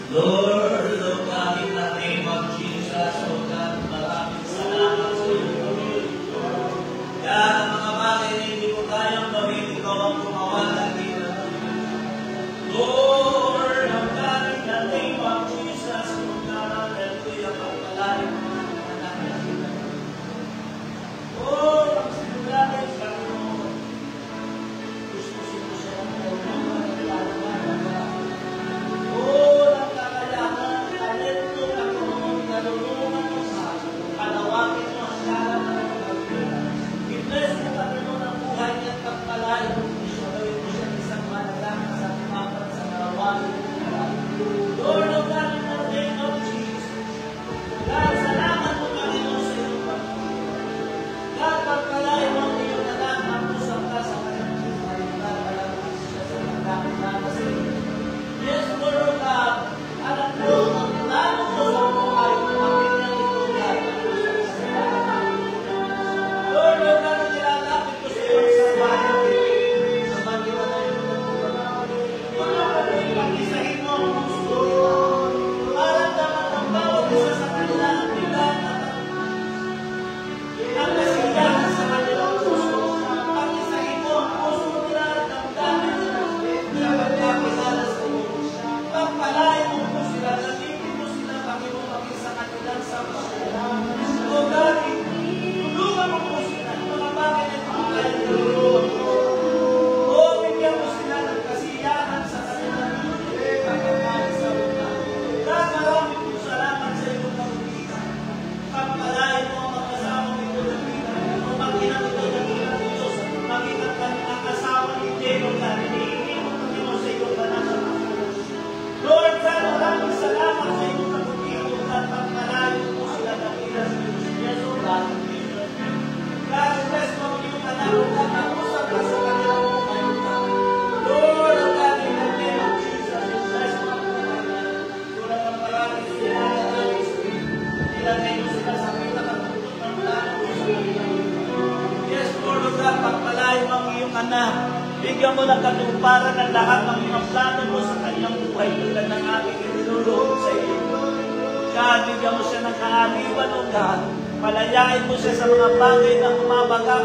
Lord, O God, in the name of Jesus, O God, maraming salamat sa iyong Panginoon. Kaya ang mga bagay na hindi ko kayang gawin, ikaw ang gumawa ng ito. Lord, O God, in the name of Jesus, O God, hallelujah, pagpalain mo ang mga anak. Lord, ang sinulanin, Panginoon, gusto siya ng mga Lord, ang kakayahan, talento, Panginoon, nalulungan mo sa palawagin mo ang karan ng pagkira. I-bless mo, Panginoon, ang buhay niya at pagpalain mo. Gawin mo siya isang malalang sa kumapat sa palawagin mo. Lord, O God, in the name of Jesus. God, salamat mo, Panginoon, sa iyong pagkira. God, pagpalain mo ang iyong anak, ang pusang ka sa kanyang buhay. God, alamin siya sa pagkakilala sa iyo. Yes, Lord of God, alam mo ang plano mo sa buhay ng pamilya nito, God. Lord of God, nilalapit ko sa iyo sa bayan sa Panginoon na ito. Mga kapatid, pag-isahin mo ang gusto. Maramdaman ng bawat isa sa kanila ang bilang at ang kasiyahan sa kanilang puso. Pag-isahin mo ang puso nila at damdamin nila sa pagkakilala sa iyo. Pagpalain mo po sila, nalipin mo sila, Panginoon, maging sa kanilang sambahan. O God, tulungan mo po sila, mga bagay na tulungan mo. O, bigyan mo sila ng kasiyahan sa kanilang pagkakali sa una. God, maraming po salamat sa iyong kabutihan. Pagpalain mo ang mag-asawa ng ito ng vida. O mag-inang ito ng vida ng Diyos. Mag-inang ang asawa ni Diego, God. Iniingin mo, Panginoon, sa iyong banal. Lord God, maraming salamat sa iyong kabutihan at pagpalain mo sila ng ila sa Diyos. Yes, O God. God, bless mo ang iyong anak o God, nakusap ka sa kanilang buhay. Lord, O God, in the name of Jesus, bless mo ang buhay niya. Tulad ng parang sila na ng Spirit. Ilagay mo sila sa pinakatutut ng plano mo sa kanilang buhay. Yes, Lord, O God, pagpalain mo ang iyong anak. Bigyan mo ng katuparan ng lahat ng mga plano mo sa kanyang buhay tulad ng aking iniluloob sa iyo. God, bigyan mo siya ng kaaliwan, O God. Palayain mo siya sa mga bagay na kumabaga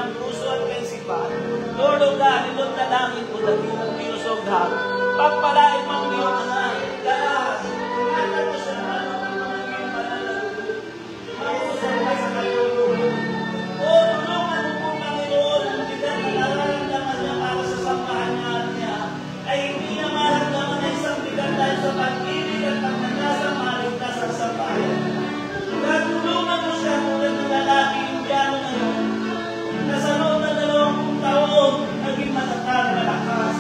kanyang puso at kaisipan. Lord, O God, itong dalangin ko, dakilang Diyos, O God. Pagpalain mo ang iyong anak. Lahat, ingatan mo siya, ano ang mga iyong pananagulit. Mausap ka sa kanyang buhay. O, tulungan mo po, Panginoon, ang bigat na nararamdaman niya para sa samahan niya, ay hindi niya maramdaman na isang bigat dahil sa pag-ibig at pagkakasa maligtas ang sambahan. Tulungan mo siya tulad ng lalaki Indiano na yun, na sa loob na 20 taon, naging matatag, malakas,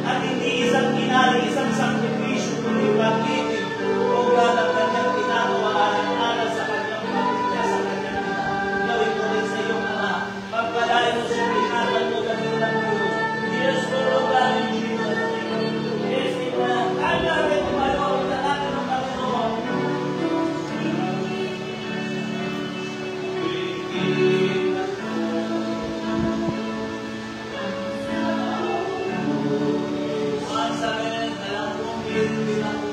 at hindi isang kinali, isang sakripisyo, kundi pag-ibig, o God ang kanyang ginagawa alang-alang sa kanyang pamilya, sa kanyang ina. Gawin mo rin sa iyong ama. Pagpalain mo siya, ingatan mo ganun ng Diyos. Yes, Lord, God, in Jesus' name. Yes, Amen. Kaya rin tumayo, itanapin ng Panginoon. Once again, alam kong hindi ako.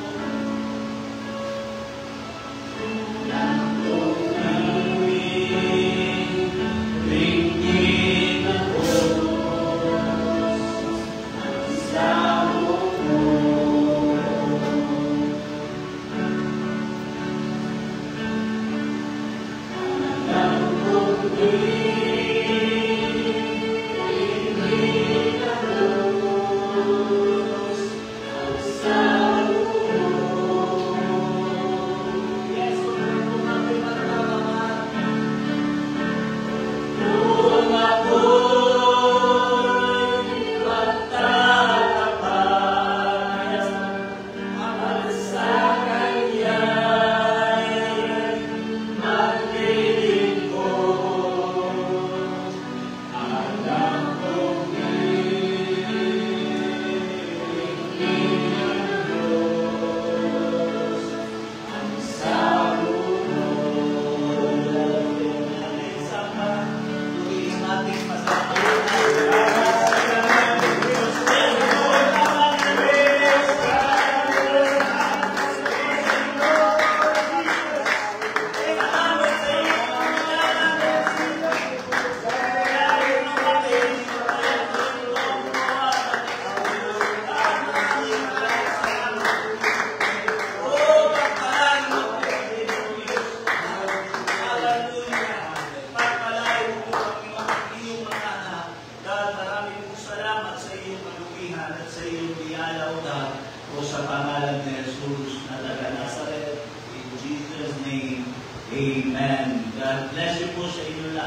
Amen. God bless you po sa inyo lahat.